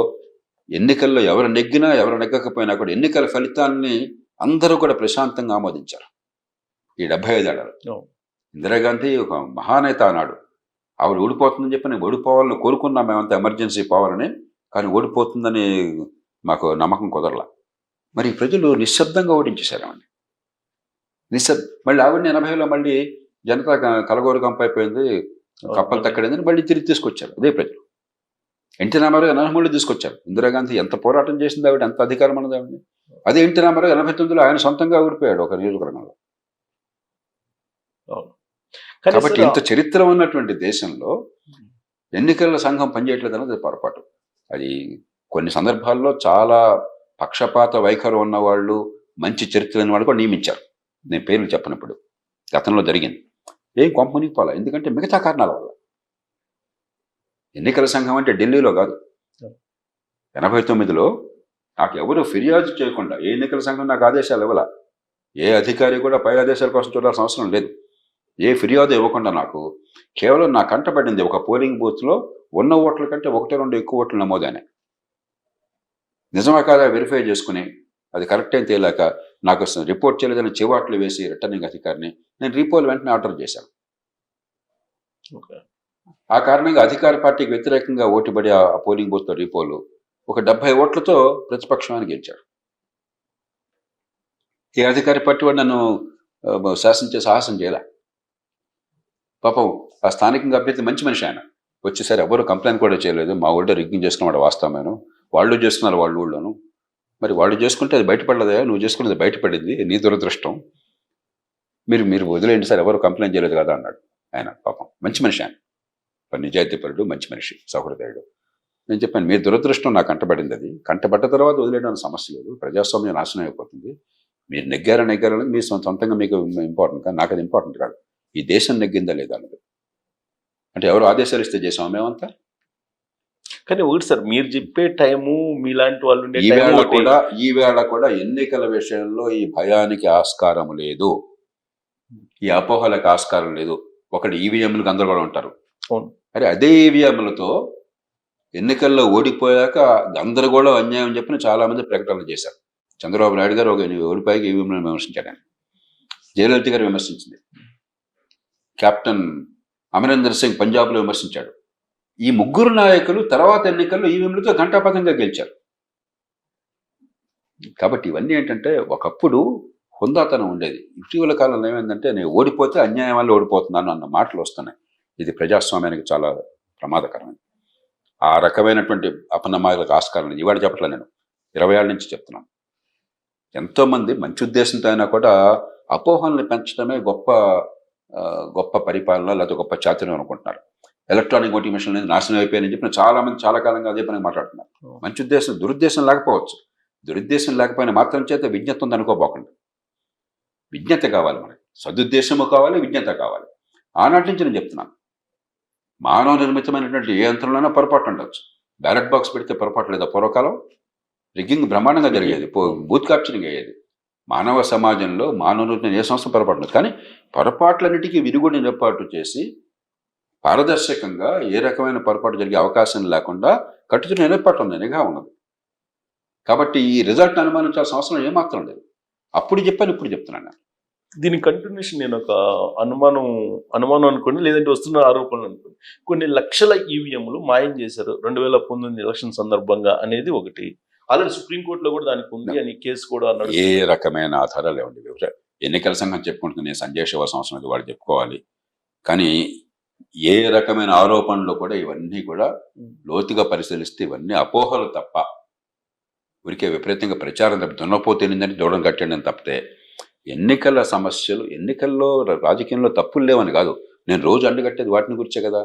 ఎన్నికల్లో ఎవరు నెగ్గినా ఎవరు నెగ్గకపోయినా కూడా ఎన్నికల ఫలితాన్ని అందరూ కూడా ప్రశాంతంగా ఆమోదించారు ఈ 75 ఏళ్లలో. ఇందిరాగాంధీ ఒక మహానేత అన్నాడు. ఆవిడ ఓడిపోతుందని చెప్పి నేను ఓడిపోవాలని కోరుకున్నాం మేమంతా ఎమర్జెన్సీ పోవాలని, కానీ ఓడిపోతుందని మాకు నమ్మకం కుదరలా. మరి ప్రజలు నిశ్శబ్దంగా ఓడించేశారు ఆవిడని. మళ్ళీ ఆవిడని 80లో మళ్ళీ జనతా కలగోరు కంపైపోయింది, కప్పలు తక్కడిందని మళ్ళీ తిరిగి తీసుకొచ్చారు అదే ప్రజలు. ఎన్టీ రామారావు 83లో తీసుకొచ్చారు. ఇందిరాగాంధీ ఎంత పోరాటం చేసింది ఆవిడ, ఎంత అధికారం అన్నది ఆవిడని. అదే ఎన్టీ రామారావు 89లో ఆయన సొంతంగా ఊడిపోయాడు ఒక నియోజకవర్గంలో. కాబట్టి ఇంత చరిత్ర ఉన్నటువంటి దేశంలో ఎన్నికల సంఘం పనిచేయట్లేదు అన్నది పొరపాటు. అది కొన్ని సందర్భాల్లో చాలా పక్షపాత వైఖరి ఉన్నవాళ్ళు, మంచి చరిత్ర లేని వాళ్ళు కూడా నియమించారు. నేను పేర్లు చెప్పనప్పుడు గతంలో జరిగింది. ఏం కొంపనికి పోలా, ఎందుకంటే మిగతా కారణాల వల్ల. ఎన్నికల సంఘం అంటే ఢిల్లీలో కాదు. 89లో నాకు ఎవరు ఫిర్యాదు చేయకుండా ఏ ఎన్నికల సంఘం నాకు ఆదేశాలు ఇవ్వాల, ఏ అధికారి కూడా పై ఆదేశాల కోసం చూడాల్సిన అవసరం లేదు. ఏ ఫిర్యాదు ఇవ్వకుండా నాకు కేవలం నా కంటపడింది ఒక పోలింగ్ బూత్లో ఉన్న ఓట్ల కంటే 1-2 ఎక్కువ ఓట్లు నమోదైనాయి. నిజమా కాదా వెరిఫై చేసుకుని అది కరెక్ట్ అని తేలాక నాకు రిపోర్ట్ చేయలేదని చివాట్లు వేసి రిటర్నింగ్ అధికారిని నేను రీపోల్ వెంటనే ఆర్డర్ చేశాను. ఆ కారణంగా అధికార పార్టీకి వ్యతిరేకంగా ఓటుపడి ఆ పోలింగ్ బూత్లో రీపోలు ఒక 70 ఓట్లతో ప్రతిపక్షాన్ని గెలిచాడు. ఏ అధికార పార్టీ వాడు నన్ను శాసించే సాహసం చేయలే. పాపం ఆ స్థానికంగా అభ్యర్థి మంచి మనిషి ఆయన వచ్చేసరి ఎవరు కంప్లైంట్ కూడా చేయలేదు. మా ఊళ్ళో రిగ్గింగ్ చేసుకున్నవాడు వాస్తవమేను, వాళ్ళు చేస్తున్నారు వాళ్ళ ఊళ్ళోను, మరి వాళ్ళు చేసుకుంటే అది బయటపడలేదా, నువ్వు చేసుకున్నది బయటపడింది, నీ దురదృష్టం, మీరు వదిలేండి సార్, ఎవరు కంప్లైంట్ చేయలేదు కదా అన్నాడు ఆయన. పాపం మంచి మనిషి ఆయన, నిజాయితీపరుడు, మంచి మనిషి, సహృదయుడు. నేను చెప్పాను మీ దురదృష్టం నాకు కంటపడింది, అది కంటపడ్డ తర్వాత వదిలేయడానికి సమస్య లేదు, ప్రజాస్వామ్యం నాశనం అయిపోతుంది. మీరు నెగ్గారనేది మీ సొంతంగా మీకు ఇంపార్టెంట్ కాదు, నాకు అది ఇంపార్టెంట్ కాదు, ఈ దేశం నెగ్గిందా లేదా అన్నది. అంటే ఎవరు ఆదేశాలు ఇస్తే చేసాం మేమంతా. కానీ ఒకటి సార్ మీరు చెప్పే టైము మీలాంటి వాళ్ళు ఈవేళ కూడా ఎన్నికల విషయంలో ఈ భయానికి ఆస్కారం లేదు, ఈ అపోహలకు ఆస్కారం లేదు. ఒకటి ఈవీఎంలకు అందరూ కూడా ఉంటారు. అరే అదే ఈవీఎంలతో ఎన్నికల్లో ఓడిపోయాక గందరగోళం అన్యాయం చెప్పిన చాలా మంది ప్రకటనలు చేశారు. చంద్రబాబు నాయుడు గారు ఒక ఓడిపోయాక ఈవీఎంలను విమర్శించాడు ఆయన, జయలలిత గారు విమర్శించింది, కెప్టెన్ అమరీందర్ సింగ్ పంజాబ్లో విమర్శించాడు. ఈ ముగ్గురు నాయకులు తర్వాత ఎన్నికల్లో ఈవీఎంలతో ఘంటాపథంగా గెలిచారు. కాబట్టి ఇవన్నీ ఏంటంటే ఒకప్పుడు హుందాతనం ఉండేది. ఇటీవల కాలంలో ఏమైందంటే నేను ఓడిపోతే అన్యాయం వల్ల ఓడిపోతున్నాను అన్న మాటలు వస్తున్నాయి. ఇది ప్రజాస్వామ్యానికి చాలా ప్రమాదకరమైనది. ఆ రకమైనటువంటి అపనమ్మకాలకు ఆస్కారం లేదు. ఇవాళ చెప్పట్లే, నేను 20 ఏళ్ళ నుంచి చెప్తున్నాను. ఎంతోమంది మంచి ఉద్దేశంతో అయినా కూడా అపోహల్ని పెంచడమే గొప్ప పరిపాలన లేకపోతే గొప్ప చాతుర్యం అనుకుంటున్నారు. ఎలక్ట్రానిక్ ఓటింగ్ మిషన్ అనేది నాశనం అయిపోయాయని చెప్పి చాలా మంది చాలా కాలంగా అదే పని మాట్లాడుతున్నారు. మంచి ఉద్దేశం దురుద్దేశం లేకపోవచ్చు, దురుద్దేశం లేకపోయినా మాత్రం చేత విజ్ఞత ఉంది అనుకోబోకండి. విజ్ఞత కావాలి మనకి, సదుద్దేశము కావాలి, విజ్ఞత కావాలి. ఆనాటి నుంచి నేను చెప్తున్నాను, మానవ నిర్మితమైనటువంటి ఏ యంత్రంలోనైనా పొరపాటు ఉండొచ్చు. బ్యాలెట్ బాక్స్ పెడితే పొరపాటు లేదా? పూర్వకాలం రిగ్గింగ్ బ్రహ్మాండంగా జరిగేది, బూత్ క్యాప్చరింగ్ అయ్యేది. మానవ సమాజంలో మానవులు ఏ సంస్థ పొరపాటు లేదు. కానీ పొరపాట్లన్నిటికీ విరుగుడిని ఏర్పాటు చేసి పారదర్శకంగా ఏ రకమైన పొరపాటు జరిగే అవకాశం లేకుండా కట్టుతున్న ఏర్పాటు ఉంది, నిఘా ఉన్నది. కాబట్టి ఈ రిజల్ట్ అనుమానించాల్సిన అవసరం ఏమాత్రం లేదు. అప్పుడు చెప్పాను, ఇప్పుడు చెప్తున్నాను. దీని కంటిన్యూషన్ నేను ఒక అనుమానం అనుకోండి, లేదంటే వస్తున్న ఆరోపణలు అనుకోండి. కొన్ని లక్షల ఈవీఎంలు మాయం చేశారు 2019 ఎలక్షన్ సందర్భంగా అనేది ఒకటి. ఆల్రెడీ సుప్రీంకోర్టులో కూడా దానికి ఉంది అని కేసు కూడా అన్నాడు. ఏ రకమైన ఆధారాలు ఏమండి? ఎన్నికల సంఘం చెప్పుకుంటుంది, నేను సంజయ్ శివ సంవత్సరం అది వాడు చెప్పుకోవాలి. కానీ ఏ రకమైన ఆరోపణలు కూడా ఇవన్నీ కూడా లోతుగా పరిశీలిస్తే ఇవన్నీ అపోహలు తప్ప, ఊరికే విపరీతంగా ప్రచారం తప్ప, దున్నపోతేనిందని దూడం కట్టండి తప్పితే ఎన్నికల సమస్యలు, ఎన్నికల్లో రాజకీయంలో తప్పులు లేవని కాదు. నేను రోజు అండగట్టేది వాటిని గురించే కదా.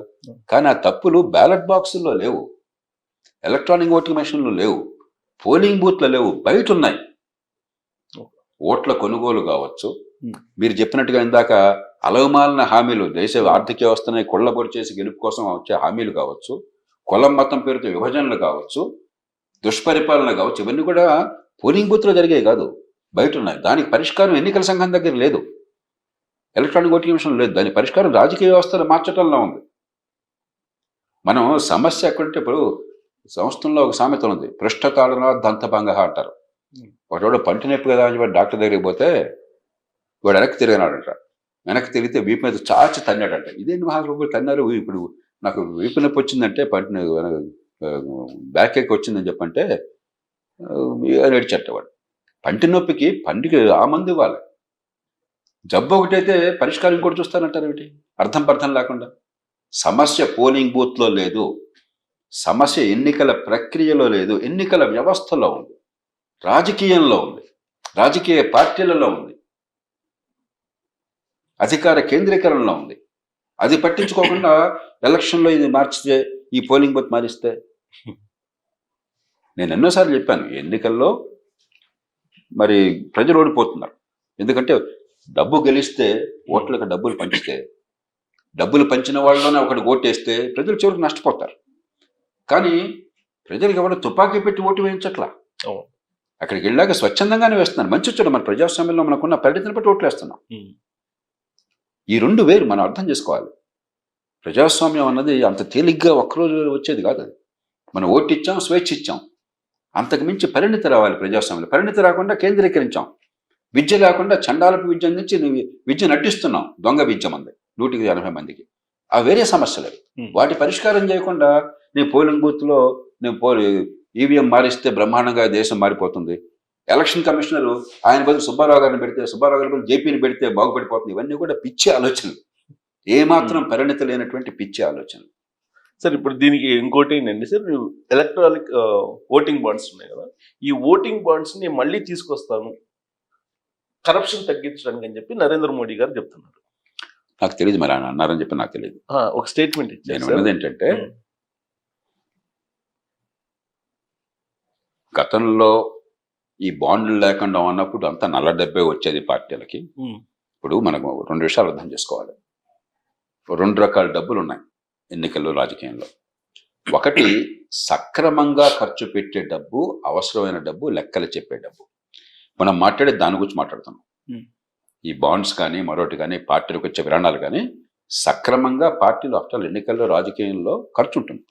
కానీ ఆ తప్పులు బ్యాలెట్ బాక్సుల్లో లేవు, ఎలక్ట్రానిక్ ఓటింగ్ మెషిన్లు లేవు, పోలింగ్ బూత్లో లేవు, బయట ఉన్నాయి. ఓట్ల కొనుగోలు కావచ్చు, మీరు చెప్పినట్టుగా ఇందాక అలవమాలిన హామీలు, దేశ ఆర్థిక వ్యవస్థని కొల్లబొరి చేసి గెలుపు కోసం వచ్చే హామీలు కావచ్చు, కులం మతం పేరుతో విభజనలు కావచ్చు, దుష్పరిపాలన కావచ్చు, ఇవన్నీ కూడా పోలింగ్ బూత్లో జరిగాయి కాదు, బయట ఉన్నాయి. దానికి పరిష్కారం ఎన్నికల సంఘం దగ్గర లేదు, ఎలక్ట్రానిక్ ఓటింగ్ కమిషన్ లేదు. దాని పరిష్కారం రాజకీయ వ్యవస్థను మార్చడంలో ఉంది. మనం సమస్య ఎక్కడంటే, ఇప్పుడు సంస్థల్లో ఒక సామెత ఉంది, పృష్ఠతాళన దంతభంగ అంటారు. వాడు పంటి నొప్పి కదా అని చెప్పి డాక్టర్ దగ్గరికి పోతే వాడు వెనక్కి తిరిగినాడంట. వెనక్కి తిరిగితే వీపు మీద చాచి తన్నాడంట. ఇదేంటి మహాప్రభులు తన్నారు, ఇప్పుడు నాకు వీపు నొప్పి వచ్చిందంటే పంటి బ్యాక్ ఎక్ వచ్చిందని చెప్పంటే ఏడ్చట్టవాడు. పంటి నొప్పికి పంటికి ఆ మందు ఇవ్వాలి, జబ్బు ఒకటైతే పరిష్కారం ఇంకోటి చూస్తానంటారు ఏమిటి? అర్థం లేకుండా. సమస్య పోలింగ్ బూత్లో లేదు, సమస్య ఎన్నికల ప్రక్రియలో లేదు, ఎన్నికల వ్యవస్థలో ఉంది, రాజకీయంలో ఉంది, రాజకీయ పార్టీలలో ఉంది, అధికార కేంద్రీకరణలో ఉంది. అది పట్టించుకోకుండా ఎలక్షన్లో ఇది మార్చితే, ఈ పోలింగ్ బూత్ మారిస్తే, నేను ఎన్నోసార్లు చెప్పాను, ఎన్నికల్లో మరి ప్రజలు ఓడిపోతున్నారు. ఎందుకంటే డబ్బు గెలిస్తే, ఓట్లకు డబ్బులు పంచితే, డబ్బులు పంచిన వాళ్ళలోనే ఒకటి ఓటేస్తే ప్రజలు చివరికి నష్టపోతారు. కానీ ప్రజలకు ఎవరు తుపాకీ పెట్టి ఓటు వేయించట్లా. అక్కడికి వెళ్ళాక స్వచ్ఛందంగానే వేస్తున్నారు. మంచి వచ్చాడు, మన ప్రజాస్వామ్యంలో మనకున్న పరిధిని బట్టి ఓట్లు వేస్తున్నాం. ఈ రెండు వేరు, మనం అర్థం చేసుకోవాలి. ప్రజాస్వామ్యం అన్నది అంత తేలిగ్గా ఒక్కరోజు వచ్చేది కాదు. అది మనం ఓటు ఇచ్చాం, స్వేచ్ఛ ఇచ్చాం, అంతకు మించి పరిణితి రావాలి ప్రజాస్వామ్యంలో. పరిణితి రాకుండా కేంద్రీకరించాం. విద్య లేకుండా చండాలపు విద్య నుంచి విద్య నటిస్తున్నాం, దొంగ విద్య మంది 180 మందికి. ఆ వేరే సమస్యలు. వాటి పరిష్కారం చేయకుండా నేను పోలింగ్ బూత్లో ఈవీఎం మారిస్తే బ్రహ్మాండంగా దేశం మారిపోతుంది, ఎలక్షన్ కమిషనర్ ఆయన బదులు సుబ్బారావు గారిని పెడితే, సుబ్బారావు గారి బదులు జేపీని పెడితే బాగుపడిపోతుంది. ఇవన్నీ కూడా పిచ్చి ఆలోచనలు, ఏమాత్రం పరిణితి లేనటువంటి పిచ్చి ఆలోచనలు. సార్ ఇప్పుడు దీనికి ఇంకోటి ఏంటండి సార్, ఎలక్ట్రానిక్ ఓటింగ్ బాండ్స్ ఉన్నాయి కదా, ఈ ఓటింగ్ బాండ్స్ని మళ్ళీ తీసుకొస్తాను కరప్షన్ తగ్గించడానికి అని చెప్పి నరేంద్ర మోడీ గారు చెప్తున్నారు. నాకు తెలియదు, మరి ఆయన అన్నారని చెప్పి నాకు తెలియదు. ఒక స్టేట్మెంట్ నేను ఇచ్చారు. అన్నది ఏంటంటే, గతంలో ఈ బాండ్లు లేకుండా ఉన్నప్పుడు అంతా నల్ల డబ్బే వచ్చేది పార్టీలకి. ఇప్పుడు మనకు 2 విషయాలు అర్థం చేసుకోవాలి. 2 రకాల డబ్బులు ఉన్నాయి ఎన్నికల్లో, రాజకీయంలో. ఒకటి సక్రమంగా ఖర్చు పెట్టే డబ్బు, అవసరమైన డబ్బు, లెక్కలు చెప్పే డబ్బు. మనం మాట్లాడే దాని గురించి మాట్లాడుతున్నాం. ఈ బాండ్స్ కానీ మరొకటి కానీ పార్టీలకు వచ్చే విరాణాలు కానీ సక్రమంగా పార్టీలు ఆఫ్టర్ ఎన్నికల్లో, రాజకీయంలో ఖర్చు ఉంటుంది.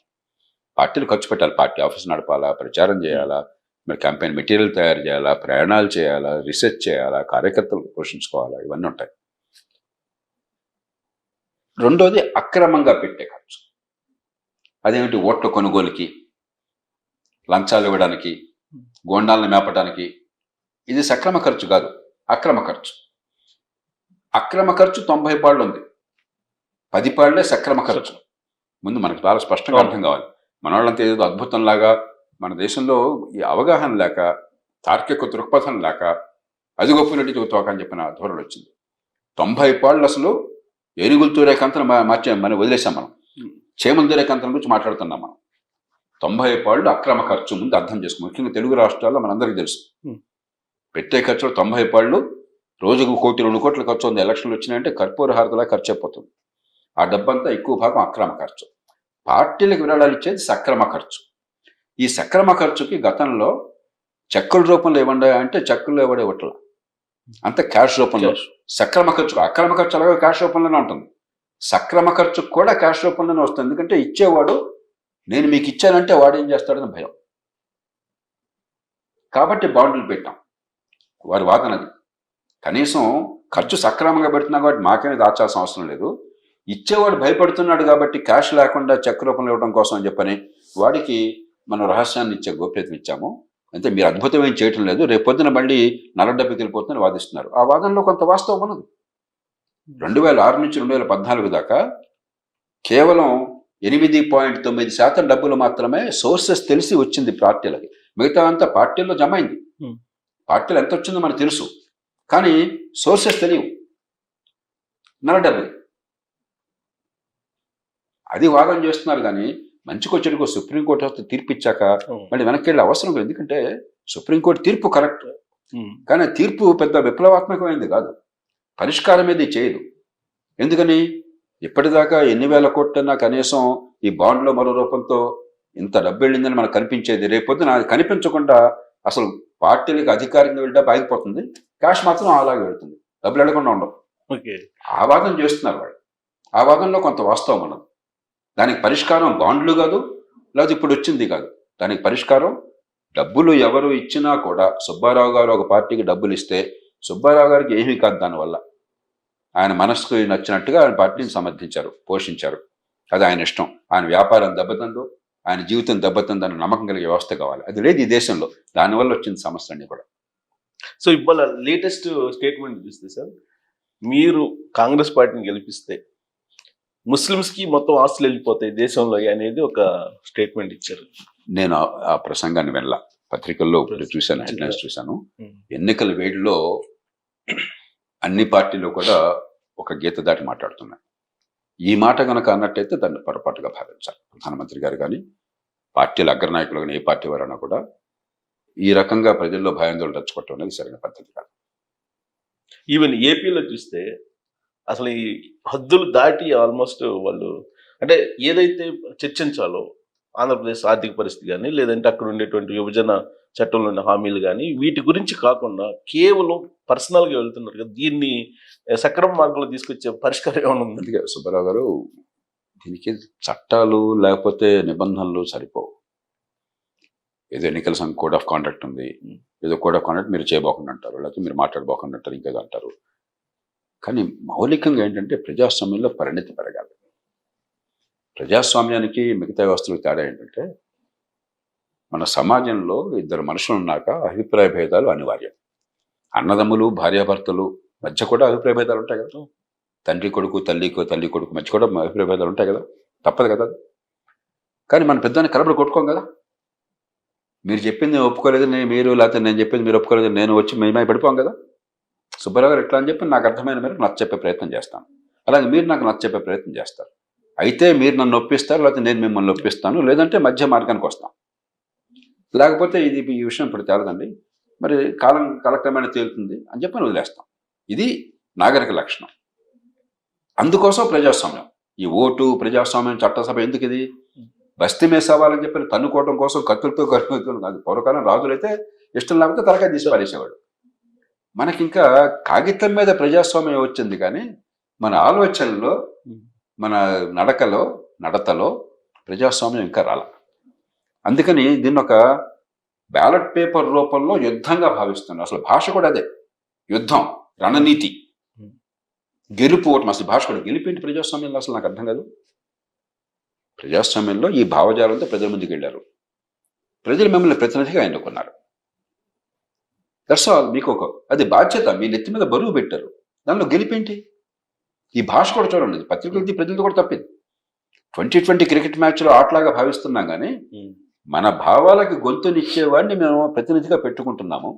పార్టీలు ఖర్చు పెట్టాలి, పార్టీ ఆఫీస్ నడపాలా, ప్రచారం చేయాలా, మరి క్యాంపెయిన్ మెటీరియల్ తయారు చేయాలా, ప్రయాణాలు చేయాలా, రీసెర్చ్ చేయాలా, కార్యకర్తలు పోషించుకోవాలా, ఇవన్నీ ఉంటాయి. రెండోది అక్రమంగా పెట్టే ఖర్చు. అదేమిటి? ఓట్ల కొనుగోలుకి, లంచాలు ఇవ్వడానికి, గోండాలను మేపడానికి. ఇది సక్రమ ఖర్చు కాదు, అక్రమ ఖర్చు. అక్రమ ఖర్చు 90 పాళ్ళు ఉంది, 10 పాళ్లే సక్రమ ఖర్చు. ముందు మనకు చాలా స్పష్టంగా అర్థం కావాలి. మన వాళ్ళంతా ఏదో అద్భుతంలాగా, మన దేశంలో ఈ అవగాహన లేక, తార్కిక దృక్పథం లేక, అది గొప్పనట్టు చెబుతాకని చెప్పిన ధోరణి వచ్చింది. 90 పాళ్ళు అసలు ఏనుగులు తూరే కంతను మనం వదిలేసాం. మనం చేమలు తూరే కంతన గురించి మాట్లాడుతున్నాం. మనం 90 పాళ్ళు అక్రమ ఖర్చు ముందు అర్థం చేసుకో. ముఖ్యంగా తెలుగు రాష్ట్రాల్లో మనందరికీ తెలుసు, పెట్టే ఖర్చులు 90 పాళ్ళు. రోజుకు 1 కోటి 2 కోట్ల ఖర్చు ఉంది. ఎలక్షన్లు వచ్చినాయంటే కర్పూర హారతలా ఖర్చు అయిపోతుంది. ఆ డబ్బంతా ఎక్కువ భాగం అక్రమ ఖర్చు. పార్టీలకు విరాళాలు ఇచ్చేది సక్రమ ఖర్చు. ఈ సక్రమ ఖర్చుకి గతంలో చెక్కుల రూపంలో ఇవ్వండి అంటే చెక్కుల్లో ఇవ్వడే ఇవ్వట్ల, అంత క్యాష్ రూపంలో. సక్రమ ఖర్చు, అక్రమ ఖర్చు అలాగే క్యాష్ రూపంలోనే ఉంటుంది. సక్రమ ఖర్చుకు కూడా క్యాష్ రూపంలోనే వస్తుంది. ఎందుకంటే ఇచ్చేవాడు నేను మీకు ఇచ్చానంటే వాడు ఏం చేస్తాడని భయం. కాబట్టి బాండ్లు పెట్టాం. వారి వాదనది కనీసం ఖర్చు సక్రమంగా పెడుతున్నా కాబట్టి మాకేమీ దాచాల్సిన అవసరం లేదు. ఇచ్చేవాడు భయపడుతున్నాడు కాబట్టి క్యాష్ లేకుండా చెక్ రూపంలో ఇవ్వడం కోసం అని చెప్పని వాడికి మనం రహస్యాన్ని ఇచ్చే గోప్యతను ఇచ్చాము. అంటే మీరు అద్భుతమేం చేయటం లేదు, రేపు పొద్దున మళ్ళీ నల్ల డబ్బుకి వెళ్ళిపోతుందని వాదిస్తున్నారు. ఆ వాదనలో కొంత వాస్తవం ఉన్నది. 2006 నుంచి 2014 దాకా కేవలం 8.9% డబ్బులు మాత్రమే సోర్సెస్ తెలిసి వచ్చింది పార్టీలకి. మిగతా అంతా పార్టీల్లో జమ అయింది. పార్టీలు ఎంత వచ్చిందో మనకు తెలుసు, కానీ సోర్సెస్ తెలియవు. నల్ల డబ్బులు అది వాదన చేస్తున్నారు. కానీ మంచికో చెడుకో సుప్రీంకోర్టు వస్తే తీర్పు ఇచ్చాక మళ్ళీ వెనక్కి వెళ్ళే అవసరం లేదు. ఎందుకంటే సుప్రీంకోర్టు తీర్పు కరెక్ట్, కానీ తీర్పు పెద్ద విప్లవాత్మకమైనది కాదు. పరిష్కారం ఏది చేయదు. ఎందుకని ఇప్పటిదాకా ఎన్ని వేల కోట్లన్నా కనీసం ఈ బాండ్లో మరో రూపంతో ఇంత డబ్బు వెళ్ళిందని మనకు కనిపించేది. రేపొద్దున అది కనిపించకుండా అసలు పార్టీలకు అధికారంగా వెళ్ళి డబ్బు ఆగిపోతుంది, క్యాష్ మాత్రం అలాగే వెళ్తుంది, డబ్బులు వెళ్ళకుండా ఉండవు. ఓకే. ఆ వాదన చేస్తున్నారు వాళ్ళు. ఆ వాదనలో కొంత వాస్తవం ఉన్నది. దానికి పరిష్కారం బాండ్లు కాదు, లేదా ఇప్పుడు వచ్చింది కాదు. దానికి పరిష్కారం డబ్బులు ఎవరు ఇచ్చినా కూడా సుబ్బారావు గారు ఒక పార్టీకి డబ్బులు ఇస్తే సుబ్బారావు గారికి ఏమీ కాదు దానివల్ల. ఆయన మనసుకు నచ్చినట్టుగా ఆయన పార్టీని సమర్థించారు, పోషించారు. అది ఆయన ఇష్టం. ఆయన వ్యాపారం దెబ్బతిందో, ఆయన జీవితం దెబ్బతిందని నమ్మకం కలిగే వ్యవస్థ కావాలి. అది లేదు ఈ దేశంలో. దానివల్ల వచ్చింది సమస్య అన్ని కూడా. సో ఇవాళ లేటెస్ట్ స్టేట్మెంట్ చూస్తే సార్, మీరు కాంగ్రెస్ పార్టీని గెలిపిస్తే ముస్లిమ్స్కి మొత్తం ఆస్తులు వెళ్ళిపోతాయి దేశంలో అనేది ఒక స్టేట్మెంట్ ఇచ్చారు. నేను ఆ ప్రసంగాన్ని వెళ్ళ పత్రికల్లో చూశాను, హెడ్లైన్స్ చూశాను. ఎన్నికల వేడిలో అన్ని పార్టీలు కూడా ఒక గీత దాటి మాట్లాడుతున్నాయి. ఈ మాట కనుక అన్నట్టయితే దాన్ని పొరపాటుగా భావించాలి. ప్రధానమంత్రి గారు కానీ పార్టీల అగ్రనాయకులు కానీ ఏ పార్టీ వారైనా కూడా ఈ రకంగా ప్రజల్లో భయాందోళన తెచ్చుకోవటం అనేది సరైన పద్ధతి కాదు. ఈవెన్ ఏపీలో చూస్తే అసలు ఈ హద్దులు దాటి ఆల్మోస్ట్ వాళ్ళు అంటే ఏదైతే చర్చించాలో ఆంధ్రప్రదేశ్ ఆర్థిక పరిస్థితి కానీ లేదంటే అక్కడ ఉండేటువంటి విభజన చట్టంలో ఉన్న హామీలు కానీ వీటి గురించి కాకుండా కేవలం పర్సనల్గా వెళ్తున్నారు కదా. దీన్ని సక్రమ మార్గంలో తీసుకొచ్చే పరిష్కారం ఏమైనా ఉంది? అందుకే సుబ్బారావు గారు దీనికి చట్టాలు లేకపోతే నిబంధనలు సరిపోవు. ఏదో ఎన్నికల సంఘం కోడ్ ఆఫ్ కాండక్ట్ ఉంది, ఏదో కోడ్ ఆఫ్ కాండక్ట్ మీరు చేయబోకుండా అంటారు, లేకపోతే మీరు మాట్లాడబోకుండా అంటారు, ఇంకేదో అంటారు. కానీ మౌలికంగా ఏంటంటే ప్రజాస్వామ్యంలో పరిణతి పెరగాలి. ప్రజాస్వామ్యానికి మిగతా వ్యవస్థలకు తేడా ఏంటంటే మన సమాజంలో ఇద్దరు మనుషులు ఉన్నాక అభిప్రాయ భేదాలు అనివార్యం. అన్నదమ్ములు భార్యాభర్తలు మధ్య కూడా అభిప్రాయ భేదాలు ఉంటాయి కదా. తండ్రి కొడుకు తల్లి కొడుకు మధ్య కూడా అభిప్రాయ భేదాలు ఉంటాయి కదా, తప్పదు కదా. కానీ మన పెద్దాన్ని కలబడి కొట్టుకోం కదా. మీరు చెప్పింది నేను ఒప్పుకోలేదు, మీరు లేకపోతే నేను చెప్పింది మీరు ఒప్పుకోలేదు, నేను వచ్చి మేమే పడిపోం కదా. సుబ్బారావు గారు ఎట్లా అని చెప్పి నాకు అర్థమైన మేరకు నచ్చ చెప్పే ప్రయత్నం చేస్తాను, అలాగే మీరు నాకు నచ్చ చెప్పే ప్రయత్నం చేస్తారు. అయితే మీరు నన్ను ఒప్పిస్తారు, లేకపోతే నేను మిమ్మల్ని ఒప్పిస్తాను, లేదంటే మధ్య మార్గానికి వస్తాం. లేకపోతే ఈ విషయం ఇప్పుడు తేలదండి, మరి కాలక్రమేణా తేలుతుంది అని చెప్పి వదిలేస్తాం. ఇది నాగరిక లక్షణం. అందుకోసం ప్రజాస్వామ్యం, ఈ ఓటు ప్రజాస్వామ్యం చట్టసభ ఎందుకు? ఇది బస్తీ మీద సవాలని చెప్పి తన్నుకోవడం కోసం కత్తులతో కట్టుకోవడం కాదు. పూర్వకాలం రాజులైతే ఇష్టం లేకపోతే తలకాయ తీసి పారేసేవాడు. మనకింకా కాగితం మీద ప్రజాస్వామ్యం వచ్చింది, కానీ మన ఆలోచనలో మన నడతలో ప్రజాస్వామ్యం ఇంకా రాల. అందుకని దీన్ని ఒక బ్యాలెట్ పేపర్ రూపంలో యుద్ధంగా భావిస్తున్నాను. అసలు భాష కూడా అదే, యుద్ధం, రణనీతి, గెలుపు ఓటమి. అసలు భాష కూడా గెలిపేంటి ప్రజాస్వామ్యంలో అసలు నాకు అర్థం కాదు. ప్రజాస్వామ్యంలో ఈ భావజాలంతో ప్రజల ముందుకు వెళ్ళారు, ప్రజలు మిమ్మల్ని ప్రతినిధిగా ఎన్నుకున్నారు. That's all. మీకు అది బాధ్యత, మీ నెత్తి మీద బరువు పెట్టారు, దానిలో గెలిపేంటి? ఈ భాష కూడా చూడండి, పత్రికలది ప్రజలతో కూడా తప్పింది. 2020 క్రికెట్ మ్యాచ్లో ఆటలాగా భావిస్తున్నాం, కానీ మన భావాలకి గొంతునిచ్చేవాడిని మేము ప్రతినిధిగా పెట్టుకుంటున్నాము.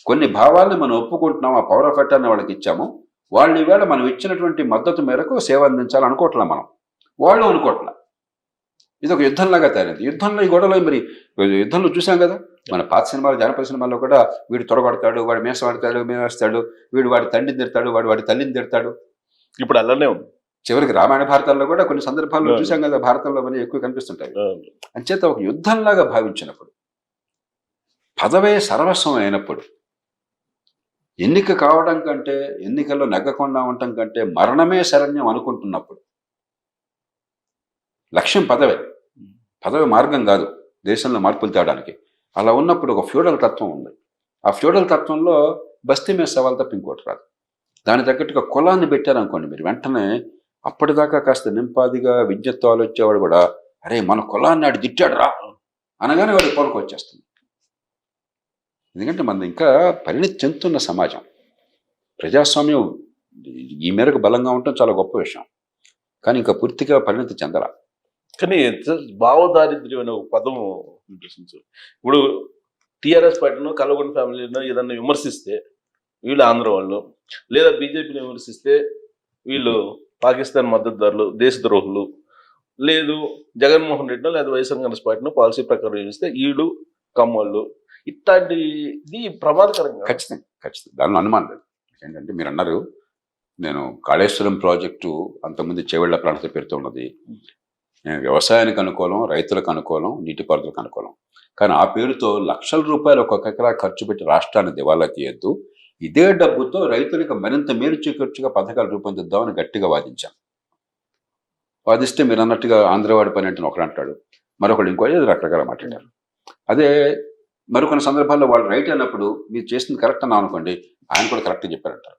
కొన్ని భావాలను మనం ఒప్పుకుంటున్నాము, ఆ పవర్ ఆఫ్ అటార్నీ వాళ్ళకి ఇచ్చాము. వాళ్ళు ఈవేళ మనం ఇచ్చినటువంటి మద్దతు మేరకు సేవ అందించాలి అనుకోవట్లా, వాళ్ళు అనుకోవట్లా. ఇది ఒక యుద్ధంలాగా తయారైంది. యుద్ధంలో ఈ గొడవలో మరి యుద్ధంలో చూసాం కదా, మన పాత సినిమాలు, జానపద సినిమాల్లో కూడా వీడు తొడగొడతాడు, వాడు మేసం ఆడతాడు, మేమేస్తాడు, వీడు వాడి తండ్రిని తిడతాడు, వాడి తల్లిని తిడతాడు. ఇప్పుడు అలానే ఉంది. చివరికి రామాయణ భారతాల్లో కూడా కొన్ని సందర్భాల్లో చూసాం కదా, భారతంలో మరి ఎక్కువ కనిపిస్తుంటాయి. అంచేత ఒక యుద్ధంలాగా భావించినప్పుడు, పదవే సర్వస్వం అయినప్పుడు, ఎన్నిక కావడం కంటే, ఎన్నికల్లో నెగ్గకుండా ఉండటం కంటే మరణమే శరణ్యం అనుకుంటున్నప్పుడు, లక్ష్యం పదవి మార్గం కాదు దేశంలో మార్పులు తేవడానికి. అలా ఉన్నప్పుడు ఒక ఫ్యూడల్ తత్వం ఉంది. ఆ ఫ్యూడల్ తత్వంలో బస్తీ మీద సవాల్ తప్ప ఇంకోటి రాదు. దాని తగ్గట్టుగా కులాన్ని పెట్టారనుకోండి, మీరు వెంటనే అప్పటిదాకా కాస్త నింపాదిగా విద్యతో ఆలోచించేవాడు కూడా, అరే మన కులాన్ని ఆడు దిట్టాడు రా అనగానే వాడి పొలకు వచ్చేస్తుంది. ఎందుకంటే మనది ఇంకా పరిణతి చెందుతున్న సమాజం. ప్రజాస్వామ్యం ఈ మేరకు బలంగా ఉండటం చాలా గొప్ప విషయం, కానీ ఇంకా పూర్తిగా పరిణతి చెందరా. కానీ భావదారిద్ర్యం అనే ఒక పదం అనిపిస్తుంది. ఇప్పుడు టీఆర్ఎస్ పార్టీలో కల్వకుంట్ల ఫ్యామిలీలో ఏదన్నా విమర్శిస్తే వీళ్ళు ఆంధ్ర వాళ్ళు, లేదా బీజేపీని విమర్శిస్తే వీళ్ళు పాకిస్తాన్ మద్దతుదారులు, దేశద్రోహులు, లేదు జగన్మోహన్ రెడ్డినో లేదా వైఎస్ఆర్ కాంగ్రెస్ పార్టీనో పాలసీ ప్రకారం చూస్తే వీళ్ళు కమ్మోళ్ళు, ఇట్లాంటిది ప్రమాదకరంగా. ఖచ్చితంగా దానిలో అనుమానం లేదు. ఏంటంటే మీరు అన్నారు నేను కాళేశ్వరం ప్రాజెక్టు అంతకుముందు చేవెళ్ల ప్రాంత పేరుతో ఉన్నది. నేను వ్యవసాయానికి అనుకూలం, రైతులకు అనుకూలం, నీటిపారుదలకు అనుకూలం. కానీ ఆ పేరుతో లక్షల రూపాయలు ఒక్కొక్క ఎకరా ఖర్చు పెట్టి రాష్ట్రాన్ని దివాలా తీయద్దు, ఇదే డబ్బుతో రైతులకు మరింత మేలు చేకూర్చుగా పథకాలు రూపొందిద్దామని గట్టిగా వాదించాను. వాదిస్తే మీరు అన్నట్టుగా ఆంధ్రవాడి పని అంటే ఒకడు అంటాడు, మరొకడు ఇంకో రకరకాల మాట్లాడారు. అదే మరికొన్ని సందర్భాల్లో వాళ్ళు రైట్ అన్నప్పుడు మీరు చేసింది కరెక్ట్ అన్నా అనుకోండి, ఆయన కూడా కరెక్ట్గా చెప్పారంటారు.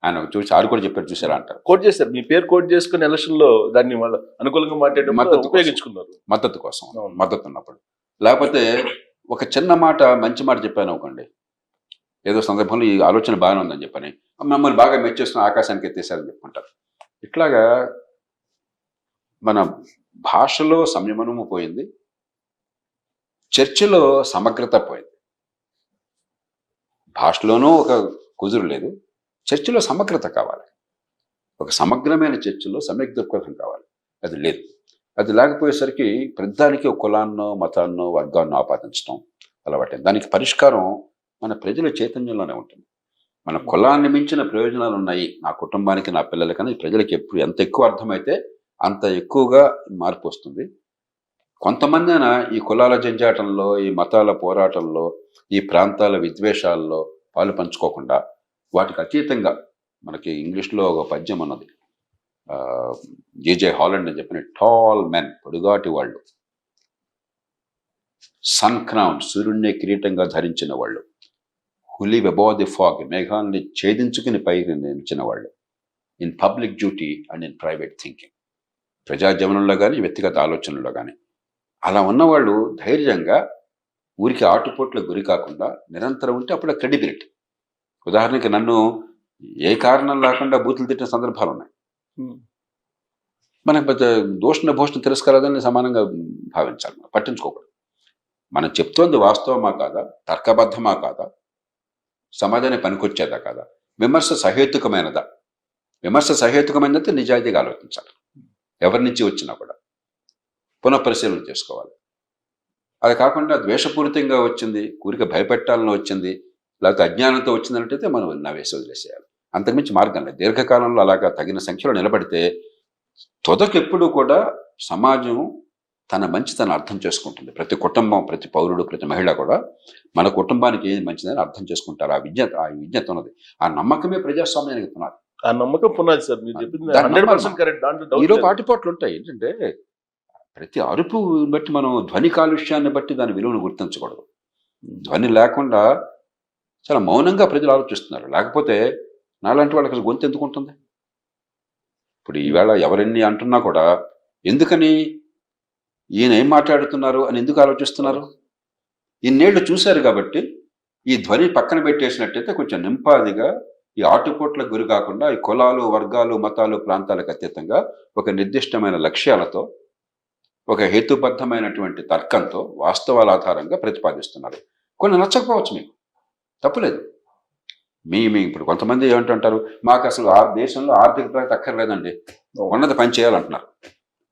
ఆయన చూసి ఆరు కూడా చెప్పారు చూసారా అంటారు. కోట్ చేశారు, మీ పేరు కోట్ చేసుకుని ఎలక్షన్ లో దాన్ని వాళ్ళు అనుకూలంగా మాట్లాడే మద్దతు ఉపయోగించుకున్నారు. మద్దతు కోసం, మద్దతు ఉన్నప్పుడు. లేకపోతే ఒక చిన్న మాట మంచి మాట చెప్పాను అనుకోండి, ఏదో సందర్భంలో ఈ ఆలోచన బాగానే ఉందని చెప్పని మమ్మల్ని బాగా మెచ్చేస్తున్న ఆకాశానికి ఎత్తేసారని చెప్పుకుంటారు. ఇట్లాగా మన భాషలో సంయమనము పోయింది, చర్చలో సమగ్రత పోయింది. భాషలోనూ ఒక కుదురు లేదు, చర్చలో సమగ్రత కావాలి. ఒక సమగ్రమైన చర్చలో సమ్యక్ దృక్పథం కావాలి, అది లేదు. అది లేకపోయేసరికి ప్రతిదానికి ఒక కులాన్నో మతాన్నో వర్గాన్నో ఆపాదించడం అలవాటైంది. దానికి పరిష్కారం మన ప్రజల చైతన్యంలోనే ఉంటుంది. మన కులాన్ని మించిన ప్రయోజనాలు ఉన్నాయి నా కుటుంబానికి, నా పిల్లలకని ప్రజలకి ఎప్పుడు ఎంత ఎక్కువ అర్థమైతే అంత ఎక్కువగా మార్పు వస్తుంది. కొంతమంది అయినా ఈ కులాల జంజాటంలో, ఈ మతాల పోరాటంలో, ఈ ప్రాంతాల విద్వేషాల్లో పాలు పంచుకోకుండా వాటికి అతీతంగా, మనకి ఇంగ్లీష్లో ఒక పద్యం అన్నది, జేజే హాలండ్ అని చెప్పిన, టాల్ మెన్, పొడుగాటి వాళ్ళు, సన్ క్రౌన్, సూర్యుడిని కిరీటంగా ధరించిన వాళ్ళు, హులీ అబౌవ్ ది ఫాగ్, మేఘాలని ఛేదించుకుని పైకి నిలిచిన వాళ్ళు, in public duty and in private thinking, ప్రజాజీవనంలో కానీ వ్యక్తిగత ఆలోచనలో కానీ అలా ఉన్నవాళ్ళు ధైర్యంగా ఊరికి ఆటుపోట్లకు గురి కాకుండా నిరంతరం ఉంటే అప్పుడు క్రెడిబిలిటీ. ఉదాహరణకి నన్ను ఏ కారణం లేకుండా బూతులు తిట్టిన సందర్భాలు ఉన్నాయి. మనకు దోషణ భోషణ తిరస్కారాలని సమానంగా భావించాలి, పట్టించుకోకూడదు. మనం చెప్తోంది వాస్తవమా కాదా, తర్కబద్ధమా కాదా, సమాజానికి పనికొచ్చేదా కాదా, విమర్శ సహేతుకమైనదా. విమర్శ సహేతుకమైనదైతే నిజాయితీగా ఆలోచించాలి. ఎవరి నుంచి వచ్చినా కూడా పునఃపరిశీలన చేసుకోవాలి. అది కాకుండా ద్వేషపూరితంగా వచ్చింది, ఊరికి భయపెట్టాలని వచ్చింది, లేకపోతే అజ్ఞానంతో వచ్చిందన్నట్టయితే మనం నవ్వేసి వదిలేసేయాలి. అంతకుమించి మార్గం లేదు. దీర్ఘకాలంలో అలాగా తగిన సంఖ్యలో నిలబడితే తొదకెప్పుడు కూడా సమాజం తన మంచి తను అర్థం చేసుకుంటుంది. ప్రతి కుటుంబం, ప్రతి పౌరుడు, ప్రతి మహిళ కూడా మన కుటుంబానికి ఏది మంచిదని అర్థం చేసుకుంటారు. ఆ విజ్ఞత ఉన్నది. ఆ నమ్మకమే ప్రజాస్వామ్యానికి పునాది. ఆ నమ్మకం పునాది సార్, మీరు చెప్పింది 100% కరెక్ట్. దాంట్లో ఈలో పాటిపోట్లు ఉంటాయి. ఏంటంటే ప్రతి అరుపు బట్టి మనం ధ్వని కాలుష్యాన్ని బట్టి దాని విలువను గుర్తించకూడదు. ధ్వని లేకుండా చాలా మౌనంగా ప్రజలు ఆలోచిస్తున్నారు. లేకపోతే నాలాంటి వాళ్ళకి అసలు గొంతు ఎందుకు ఉంటుంది? ఇప్పుడు ఈవేళ ఎవరెన్ని అంటున్నా కూడా ఎందుకని, ఈయన ఏం మాట్లాడుతున్నారు అని ఎందుకు ఆలోచిస్తున్నారు? ఇన్నేళ్లు చూశారు కాబట్టి ఈ ధ్వని పక్కన పెట్టేసినట్టయితే కొంచెం నింపాదిగా ఈ ఆటుపోట్లకు గురి కాకుండా ఈ కులాలు, వర్గాలు, మతాలు, ప్రాంతాలకు అతీతంగా ఒక నిర్దిష్టమైన లక్ష్యాలతో, ఒక హేతుబద్ధమైనటువంటి తర్కంతో, వాస్తవాల ఆధారంగా ప్రతిపాదిస్తున్నారు. కొన్ని నచ్చకపోవచ్చు, మీకు తప్పులేదు. మీ ఇప్పుడు కొంతమంది ఏమంటుంటారు, మాకు అసలు ఆ దేశంలో ఆర్థిక ప్రగతి అక్కర్లేదండి, ఉన్నది పని చేయాలంటున్నారు.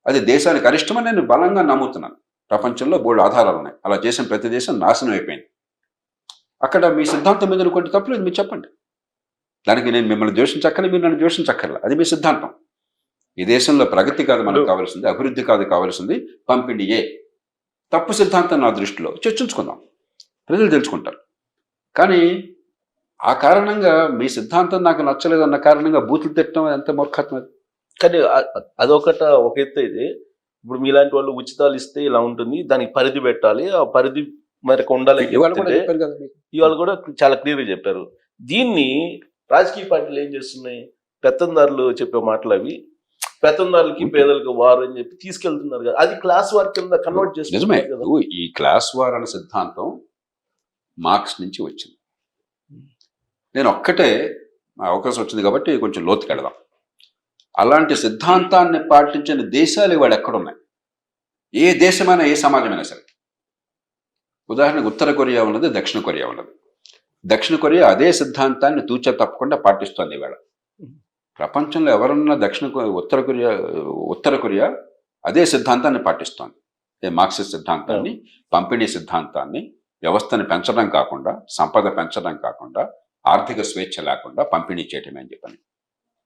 అది దేశానికి అరిష్టమని నేను బలంగా నమ్ముతున్నాను. ప్రపంచంలో బోల్డ్ ఆధారాలు ఉన్నాయి. అలా చేసిన ప్రతి దేశం నాశనం అయిపోయింది. అక్కడ మీ సిద్ధాంతం మీద అనుకుంటే తప్పులేదు, మీరు చెప్పండి. దానికి నేను మిమ్మల్ని ద్వేషించక్కర్లేదు, మీరు నన్ను ద్వేషించక్కర్లేదు, అది మీ సిద్ధాంతం. ఈ దేశంలో ప్రగతి కాదు మనకు కావాల్సింది, అభివృద్ధి కాదు కావాల్సింది, పంపిణీయే. తప్పు సిద్ధాంతం నా దృష్టిలో చర్చించుకుందాం, ప్రజలు తెలుసుకుంటారు. కానీ ఆ కారణంగా మీ సిద్ధాంతం నాకు నచ్చలేదన్న కారణంగా బూతులు తిట్టడం ఎంత మూర్ఖత్వం. కానీ అదొకట ఒక ఎత్తు. ఇది ఇప్పుడు మీలాంటి వాళ్ళు ఉచితాలు ఇస్తే ఇలా ఉంటుంది, దానికి పరిధి పెట్టాలి, ఆ పరిధి మేరకు ఉండాలి. ఇవాళ కూడా చాలా క్లియర్గా చెప్పారు. దీన్ని రాజకీయ పార్టీలు ఏం చేస్తున్నాయి, పెత్తందారులు చెప్పే మాటలు అవి, పెత్తందారులకి పేదలకు వారు అని చెప్పి తీసుకెళ్తున్నారు కదా, అది క్లాస్ వార్ కింద కన్వర్ట్ చేస్తుంది. నిజమే. ఈ క్లాస్ వార్ అనే సిద్ధాంతం మార్క్స్ నుంచి వచ్చింది. నేను ఒక్కటే అవకాశం వచ్చింది కాబట్టి కొంచెం లోతుకి వెళదాం. అలాంటి సిద్ధాంతాన్ని పాటించిన దేశాలు ఇవాళ ఎక్కడున్నాయి? ఏ దేశమైనా, ఏ సమాజమైనా సరే. ఉదాహరణకు ఉత్తర కొరియా ఉన్నది, దక్షిణ కొరియా ఉన్నది. దక్షిణ కొరియా అదే సిద్ధాంతాన్ని తూచా తప్పకుండా పాటిస్తుంది ఇవాళ. ప్రపంచంలో ఎవరన్నా ఉత్తర కొరియా అదే సిద్ధాంతాన్ని పాటిస్తోంది. మార్క్సిస్ట్ సిద్ధాంతాన్ని, పంపిణీ సిద్ధాంతాన్ని, వ్యవస్థని పెంచడం కాకుండా, సంపద పెంచడం కాకుండా, ఆర్థిక స్వేచ్ఛ లేకుండా పంపిణీ చేయటమే అని చెప్పని.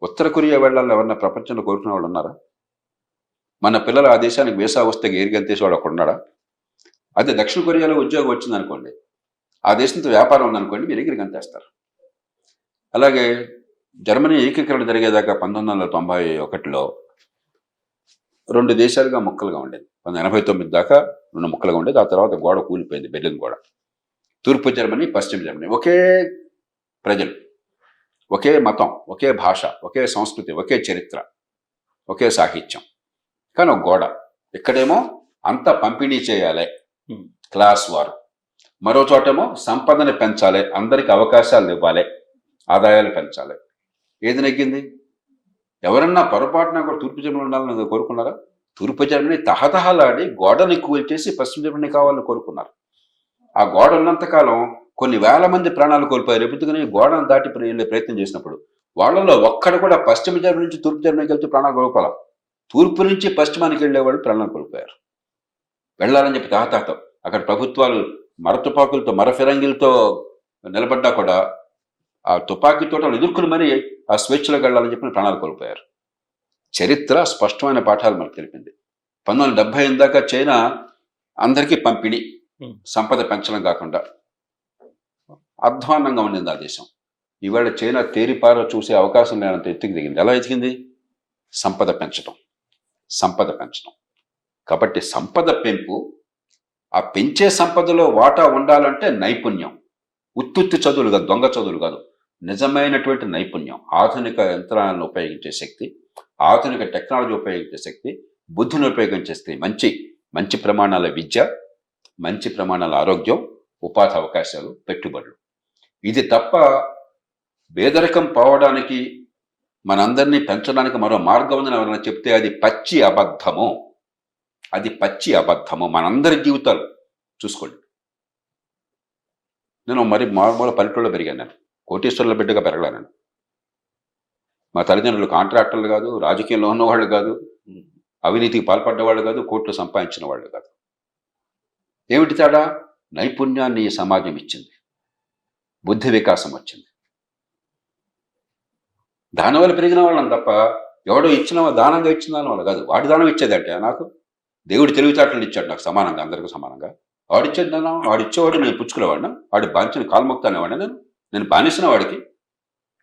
ఉత్తర కొరియా వెళ్ళాలని ఎవరన్నా ప్రపంచంలో కోరుకునే వాళ్ళు ఉన్నారా? మన పిల్లలు ఆ దేశానికి వీసా వస్తే గేరిగంతేసి వాడు అక్కడ ఉన్నాడా? అదే దక్షిణ కొరియాలో ఉద్యోగం వచ్చిందనుకోండి, ఆ దేశంతో వ్యాపారం ఉందనుకోండి, మీరు ఎగిరిగంతేస్తారు. అలాగే జర్మనీ ఏకీకరణ జరిగేదాకా 1991లో 2 దేశాలుగా ముక్కలుగా ఉండేది. 1989 దాకా 2 ముక్కలుగా ఉండేది. ఆ తర్వాత గోడ కూలిపోయింది, బెర్లిన్ గోడ. తూర్పు జర్మనీ, పశ్చిమ జర్మనీ ఒకే ప్రజలు, ఒకే మతం, ఒకే భాష, ఒకే సంస్కృతి, ఒకే చరిత్ర, ఒకే సాహిత్యం, కానీ ఒక గోడ. ఇక్కడేమో అంత పంపిణీ చేయాలి, క్లాస్ వారు. మరో చోటేమో సంపదని పెంచాలి, అందరికి అవకాశాలు ఇవ్వాలి, ఆదాయాలు పెంచాలి. ఏది నెగ్గింది? ఎవరన్నా పొరపాటున కూడా తూర్పు జర్మనీ ఉండాలని కోరుకున్నారా? తూర్పు జర్మనీ తహతహలాడి గోడని కూల్చేసి పశ్చిమ జర్మనీ కావాలని కోరుకున్నారు. ఆ గోడ ఉన్నంతకాలం కొన్ని వేల మంది ప్రాణాలు కోల్పోయారు. ఎందుకని? గోడను దాటి వెళ్ళే ప్రయత్నం చేసినప్పుడు వాళ్ళలో ఒక్కడు కూడా పశ్చిమ జర్మనీ నుంచి తూర్పు జర్మనీకి వెళ్తే ప్రాణాలు కోల్పోవాలి. తూర్పు నుంచి పశ్చిమానికి వెళ్ళేవాళ్ళు ప్రాణాలు కోల్పోయారు. వెళ్ళాలని చెప్పి తహతహతో అక్కడ ప్రభుత్వాలు మరతుపాకులతో, మరఫిరంగిలతో నిలబడ్డా కూడా ఆ తుపాకీ తోటలు ఎదుర్కొని మరీ ఆ స్వేచ్ఛలోకి వెళ్ళాలని చెప్పిన ప్రాణాలు కోల్పోయారు. చరిత్ర స్పష్టమైన పాఠాలు మనకు తెలిపింది. 1978 దాకా చైనా అందరికీ పంపిణీ, సంపద పెంచడం కాకుండా అధ్వాన్నంగా ఉండింది ఆ దేశం. ఈవేళ చైనా తేరిపారో చూసే అవకాశం లేనంత ఎత్తుకు దిగింది. ఎలా ఎదిగింది? సంపద పెంచడం, సంపద పెంచడం. కాబట్టి సంపద పెంపు, ఆ పెంచే సంపదలో వాటా ఉండాలంటే నైపుణ్యం. ఉత్తుత్తి చదువులు కాదు, దొంగ చదువులు కాదు, నిజమైనటువంటి నైపుణ్యం. ఆధునిక యంత్రాలను ఉపయోగించే శక్తి, ఆధునిక టెక్నాలజీ ఉపయోగించే శక్తి, బుద్ధిని ఉపయోగించే శక్తి, మంచి ప్రమాణాల విద్య, మంచి ప్రమాణాల ఆరోగ్యం, ఉపాధి అవకాశాలు, పెట్టుబడులు. ఇది తప్ప పేదరికం పోవడానికి, మనందరినీ పెంచడానికి మరో మార్గం ఉందని ఎవరైనా చెప్తే అది పచ్చి అబద్ధము. అది పచ్చి అబద్ధము. మనందరి జీవితాలు చూసుకోండి. నేను మరి మామూలు పల్లెటూళ్ళలో పెరిగాను. నేను కోటీశ్వరుల బిడ్డగా పెరగలా. నేను మా తల్లిదండ్రులు కాంట్రాక్టర్లు కాదు, రాజకీయంలో ఉన్నవాళ్ళు కాదు, అవినీతికి పాల్పడ్డవాళ్ళు కాదు, కోట్లు సంపాదించిన వాళ్ళు కాదు. ఏమిటి తేడా? నైపుణ్యాన్ని ఈ సమాజం ఇచ్చింది, బుద్ధి వికాసం వచ్చింది. దానివల్ల పెరిగిన వాళ్ళని తప్ప ఎవడో దానంగా ఇచ్చిన వాళ్ళు కాదు. వాడి దానం ఇచ్చేదంటే నాకు దేవుడు తెలివితేటలు ఇచ్చాడు, నాకు సమానంగా, అందరికీ సమానంగా. వాడిచ్చేది దానం, వాడిచ్చేవాడు నేను పుచ్చుకునేవాడినా? వాడి బాంచిన కాల్మొక్త అనేవాడినా? నేను బానిసిన వాడికి.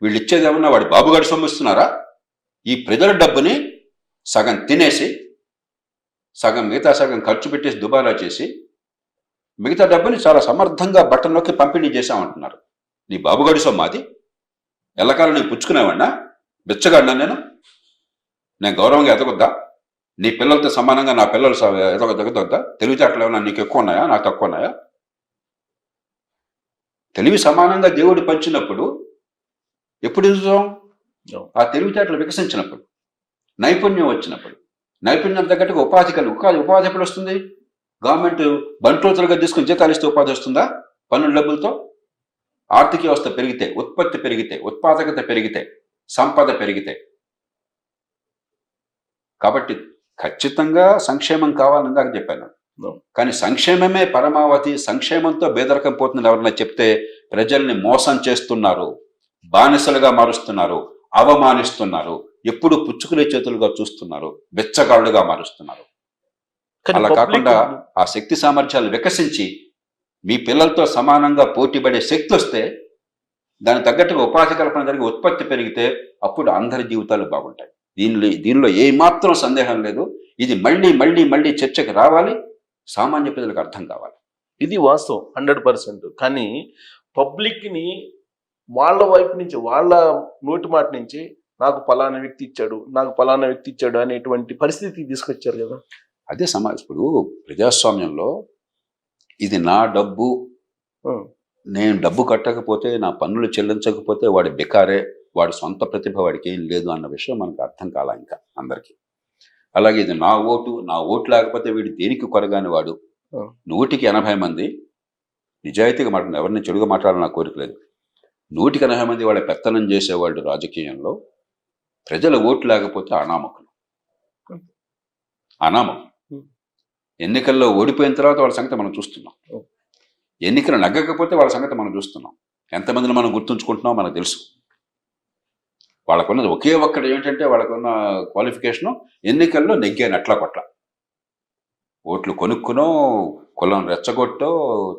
వీళ్ళు ఇచ్చేది ఏమన్నా వాడి బాబుగాడి సొమ్ము ఇస్తున్నారా? ఈ ప్రజల డబ్బుని సగం తినేసి, మిగతా సగం ఖర్చు పెట్టేసి దుబారా చేసి, మిగతా డబ్బుని చాలా సమర్థంగా బట్టల్లోకి పంపిణీ చేశామంటున్నారు. నీ బాబుగాడి సొమ్ము అది? ఎల్లకాలం నేను పుచ్చుకునేవాడినా? బిచ్చగాడినా నేను గౌరవంగా ఎదగొద్దా? నీ పిల్లలతో సమానంగా నా పిల్లలు ఎదగొద్దా? తెలివితేటలు ఏమన్నా నీకు ఎక్కువ ఉన్నాయా, నాకు తక్కువ ఉన్నాయా? తెలివి సమానంగా దేవుడు పంచినప్పుడు ఎప్పుడు చూసాం? ఆ తెలివితేటలు వికసించినప్పుడు, నైపుణ్యం వచ్చినప్పుడు. నైపుణ్యం తగ్గట్టుగా ఉపాధి ఎప్పుడు వస్తుంది? గవర్నమెంట్ బంట్రోతులుగా తీసుకుని జీతాలు ఇస్తే ఉపాధి వస్తుందా? పన్నుల డబ్బులతో. ఆర్థిక వ్యవస్థ పెరిగితే, ఉత్పత్తి పెరిగితే, ఉత్పాదకత పెరిగితే, సంపద పెరిగితే. కాబట్టి ఖచ్చితంగా సంక్షేమం కావాలని ఇందాక చెప్పాను. కానీ సంక్షేమమే పరమావధి, సంక్షేమంతో బేదరకం పోతుందని ఎవరన్నా చెప్తే ప్రజల్ని మోసం చేస్తున్నారు, బానిసలుగా మారుస్తున్నారు, అవమానిస్తున్నారు, ఎప్పుడు పుచ్చుకునే చేతులుగా చూస్తున్నారు, బెచ్చగాళ్లుగా మారుస్తున్నారు. అలా కాకుండా ఆ శక్తి సామర్థ్యాలు వికసించి మీ పిల్లలతో సమానంగా పోటీపడే శక్తి వస్తే, దానికి తగ్గట్టుగా ఉపాధి కల్పన జరిగి ఉత్పత్తి పెరిగితే అప్పుడు అందరి జీవితాలు బాగుంటాయి. దీనిలో ఏమాత్రం సందేహం లేదు. ఇది మళ్ళీ చర్చకు రావాలి, సామాన్య ప్రజలకు అర్థం కావాలి. ఇది వాస్తవం 100%. కానీ పబ్లిక్ని వాళ్ళ వైపు నుంచి, వాళ్ళ నోటి మాట నుంచి నాకు పలానా వ్యక్తి ఇచ్చాడు అనేటువంటి పరిస్థితికి తీసుకొచ్చారు కదా. అదే ఇప్పుడు ప్రజాస్వామ్యంలో ఇది నా డబ్బు, నేను డబ్బు కట్టకపోతే, నా పన్నులు చెల్లించకపోతే వాడి బికారే, వాడి సొంత ప్రతిభ వాడికి ఏం లేదు అన్న విషయం మనకు అర్థం కాలా ఇంకా అందరికీ. అలాగే ఇది నా ఓటు లేకపోతే వీడు దేనికి కొరగాని వాడు. 100కి 80 మంది నిజాయితీగా ఎవరిని చెడుగా మాట్లాడాలని నా కోరిక లేదు. 100కి 80 మంది వాళ్ళ పెత్తనం చేసేవాళ్ళు రాజకీయంలో. ప్రజల ఓటు లేకపోతే అనామకులు. ఎన్నికల్లో ఓడిపోయిన తర్వాత వాళ్ళ సంగతి మనం చూస్తున్నాం. ఎన్నికలు నగ్గకపోతే వాళ్ళ సంగతి మనం చూస్తున్నాం. ఎంతమందిని మనం గుర్తుంచుకుంటున్నామో మనకు తెలుసు. వాళ్ళకున్నది ఒకే ఒక్కటి ఏంటంటే వాళ్ళకున్న క్వాలిఫికేషను ఎన్నికల్లో నెగ్గాను అట్లా కొట్ల. ఓట్లు కొనుక్కునో, కులం రెచ్చగొట్టో,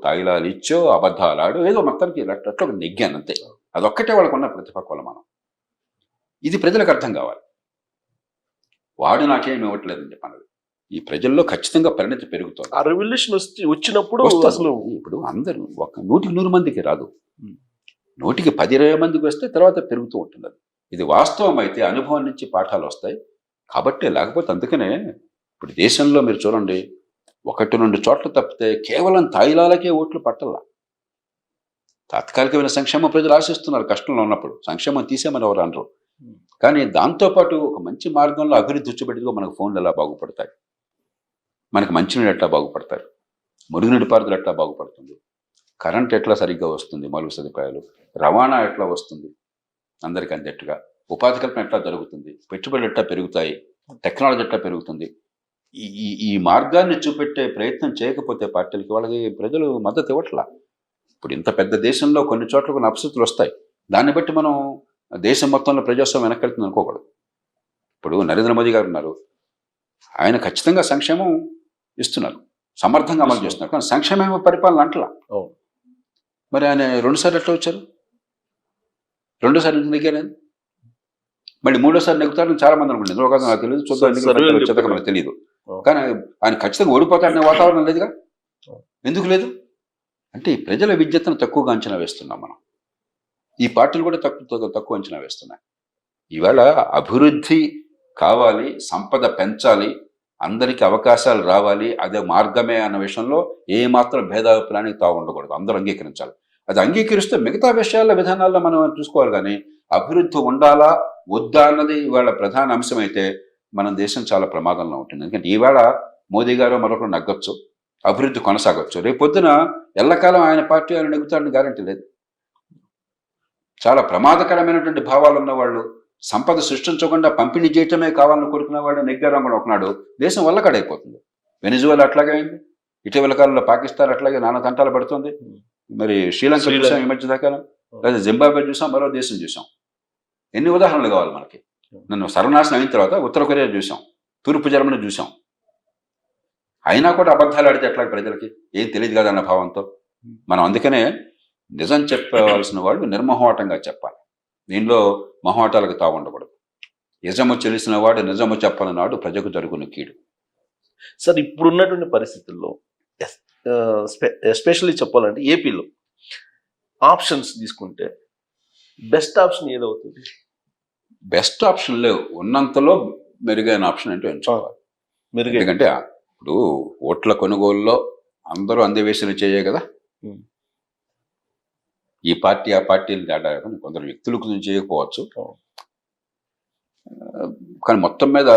తాయిలాలు ఇచ్చో, అబద్ధాలు ఆడో ఏదో మొత్తానికి అట్లా నెగ్గాను అంతే. అదొక్కటే వాళ్ళకున్న ప్రతిభ కొలమానం. ఇది ప్రజలకు అర్థం కావాలి. వాడు నాకేమి ఇవ్వట్లేదని చెప్పన్నది. ఈ ప్రజల్లో ఖచ్చితంగా పరిణతి పెరుగుతుంది. ఆ రెవల్యూషన్ వచ్చినప్పుడు అసలు ఇప్పుడు అందరూ 100 మందికి రాదు, 100-10-20 మందికి వస్తే తర్వాత పెరుగుతూ ఉంటుంది. అది ఇది వాస్తవం అయితే అనుభవం నుంచి పాఠాలు వస్తాయి కాబట్టి. లేకపోతే అందుకనే ఇప్పుడు దేశంలో మీరు చూడండి, 1-2 చోట్ల తప్పితే కేవలం తాయిలాలకే ఓట్లు పట్టల్లా. తాత్కాలికమైన సంక్షేమ ప్రజలు ఆశిస్తున్నారు కష్టంలో ఉన్నప్పుడు, సంక్షేమం తీసేమని ఎవరు అనరు. కానీ దాంతోపాటు ఒక మంచి మార్గంలో అభివృద్ధి వచ్చేపెట్టుగా మనకు ఫోన్లు ఎలా బాగుపడతాయి, మనకి మంచినీళ్ళు ఎట్లా బాగుపడతారు, మురుగునీటి పారుదల ఎట్లా బాగుపడుతుంది, కరెంట్ ఎట్లా సరిగ్గా వస్తుంది, మౌలిక సదుపాయాలు, రవాణా ఎట్లా వస్తుంది అందరికీ అందేట్టుగా, ఉపాధి కల్పన ఎట్లా జరుగుతుంది, పెట్టుబడులు ఎట్లా పెరుగుతాయి, టెక్నాలజీ ఎట్లా పెరుగుతుంది. ఈ మార్గాన్ని చూపెట్టే ప్రయత్నం చేయకపోతే పార్టీలకి వాళ్ళకి ప్రజలు మద్దతు ఇవ్వట్లా. ఇప్పుడు ఇంత పెద్ద దేశంలో కొన్ని చోట్ల కొన్ని అపస్థితులు వస్తాయి. దాన్ని బట్టి మనం దేశం మొత్తంలో ప్రజాస్వామ్యం వెనక్కెళ్తుంది అనుకోకూడదు. ఇప్పుడు నరేంద్ర మోదీ గారు ఉన్నారు, ఆయన ఖచ్చితంగా సంక్షేమం ఇస్తున్నారు, సమర్థంగా అమలు చేస్తున్నారు. కానీ సంక్షేమ పరిపాలన అంటలా. మరి ఆయన 2 సార్లు ఎట్లా వచ్చారు? 2 సార్లు నెగ్గారు. మళ్ళీ 3వ సారి నెగ్గుతారని చాలా మంది అనుకుంటుంది. ఎందుకు నాకు తెలియదు, చూద్దాం మనకు తెలియదు. కానీ ఆయన ఖచ్చితంగా ఓడిపోతాడనే వాతావరణం లేదుగా. ఎందుకు లేదు అంటే ఈ ప్రజల విజ్ఞతను తక్కువగా అంచనా వేస్తున్నాం మనం. ఈ పార్టీలు కూడా తక్కువ అంచనా వేస్తున్నాయి. ఈవేళ అభివృద్ధి కావాలి, సంపద పెంచాలి, అందరికీ అవకాశాలు రావాలి, అదే మార్గమే అన్న విషయంలో ఏమాత్రం భేదాభిప్రాయానికి తావు ఉండకూడదు. అందరూ అంగీకరించాలి. అది అంగీకరిస్తే మిగతా విషయాల విధానాల్లో మనం చూసుకోవాలి. కానీ అభివృద్ధి ఉండాలా వద్దా అన్నది ఇవాళ ప్రధాన అంశం అయితే మన దేశం చాలా ప్రమాదంలో ఉంటుంది. ఎందుకంటే ఈవేళ మోదీ గారు మరొకరు నగ్గొచ్చు, అభివృద్ధి కొనసాగొచ్చు, రేపొద్దున ఎల్లకాలం ఆయన పార్టీ ఆయన నెగ్గుతాడని గ్యారంటీ లేదు. చాలా ప్రమాదకరమైనటువంటి భావాలు ఉన్నవాళ్ళు, సంపద సృష్టించకుండా పంపిణీ చేయటమే కావాలని కోరుకున్న వాడు నెగ్గారం కూడా ఒకనాడు దేశం వల్లకడైపోతుంది. వెనిజువేలా అట్లాగే అయింది, ఇటీవల కాలంలో పాకిస్తాన్ అట్లాగే నానా తంటాలు పడుతుంది. మరి శ్రీలంక చూసాం ఈ మధ్య దాకా, లేదా జింబాబ్వే చూసాం, మరో దేశం చూసాం. ఎన్ని ఉదాహరణలు కావాలి మనకి? నన్ను సర్వనాశనం అయిన తర్వాత ఉత్తర కొరియా చూసాం, తూర్పు జర్మనీ చూసాం. అయినా కూడా అబద్ధాలు ఆడితే ఎట్లా ప్రజలకి ఏం తెలియదు కదన్న భావంతో మనం. అందుకనే నిజం చెప్పవలసిన వాళ్ళు నిర్మోహమాటంగా చెప్పాలి. దీనిలో మొహమాటాలకు తావు ఉండకూడదు. నిజము తెలిసిన వాడు నిజము చెప్పని నాడు ప్రజకు జరుగును కీడు. సార్ ఇప్పుడున్నటువంటి పరిస్థితుల్లో ఎస్పెషల్లీ చెప్పాలంటే ఏపీలో ఆప్షన్స్ తీసుకుంటే బెస్ట్ ఆప్షన్ ఏదవుతుంది? బెస్ట్ ఆప్షన్ లేవు, ఉన్నంతలో మెరుగైన ఆప్షన్ అంటే ఎంచుకోవాలి. ఎందుకంటే ఇప్పుడు ఓట్ల కొనుగోలులో అందరూ అందివేశలు చేయే కదా. ఈ పార్టీ ఆ పార్టీలు తేడా, కొందరు వ్యక్తులకు చేయకపోవచ్చు, కానీ మొత్తం మీద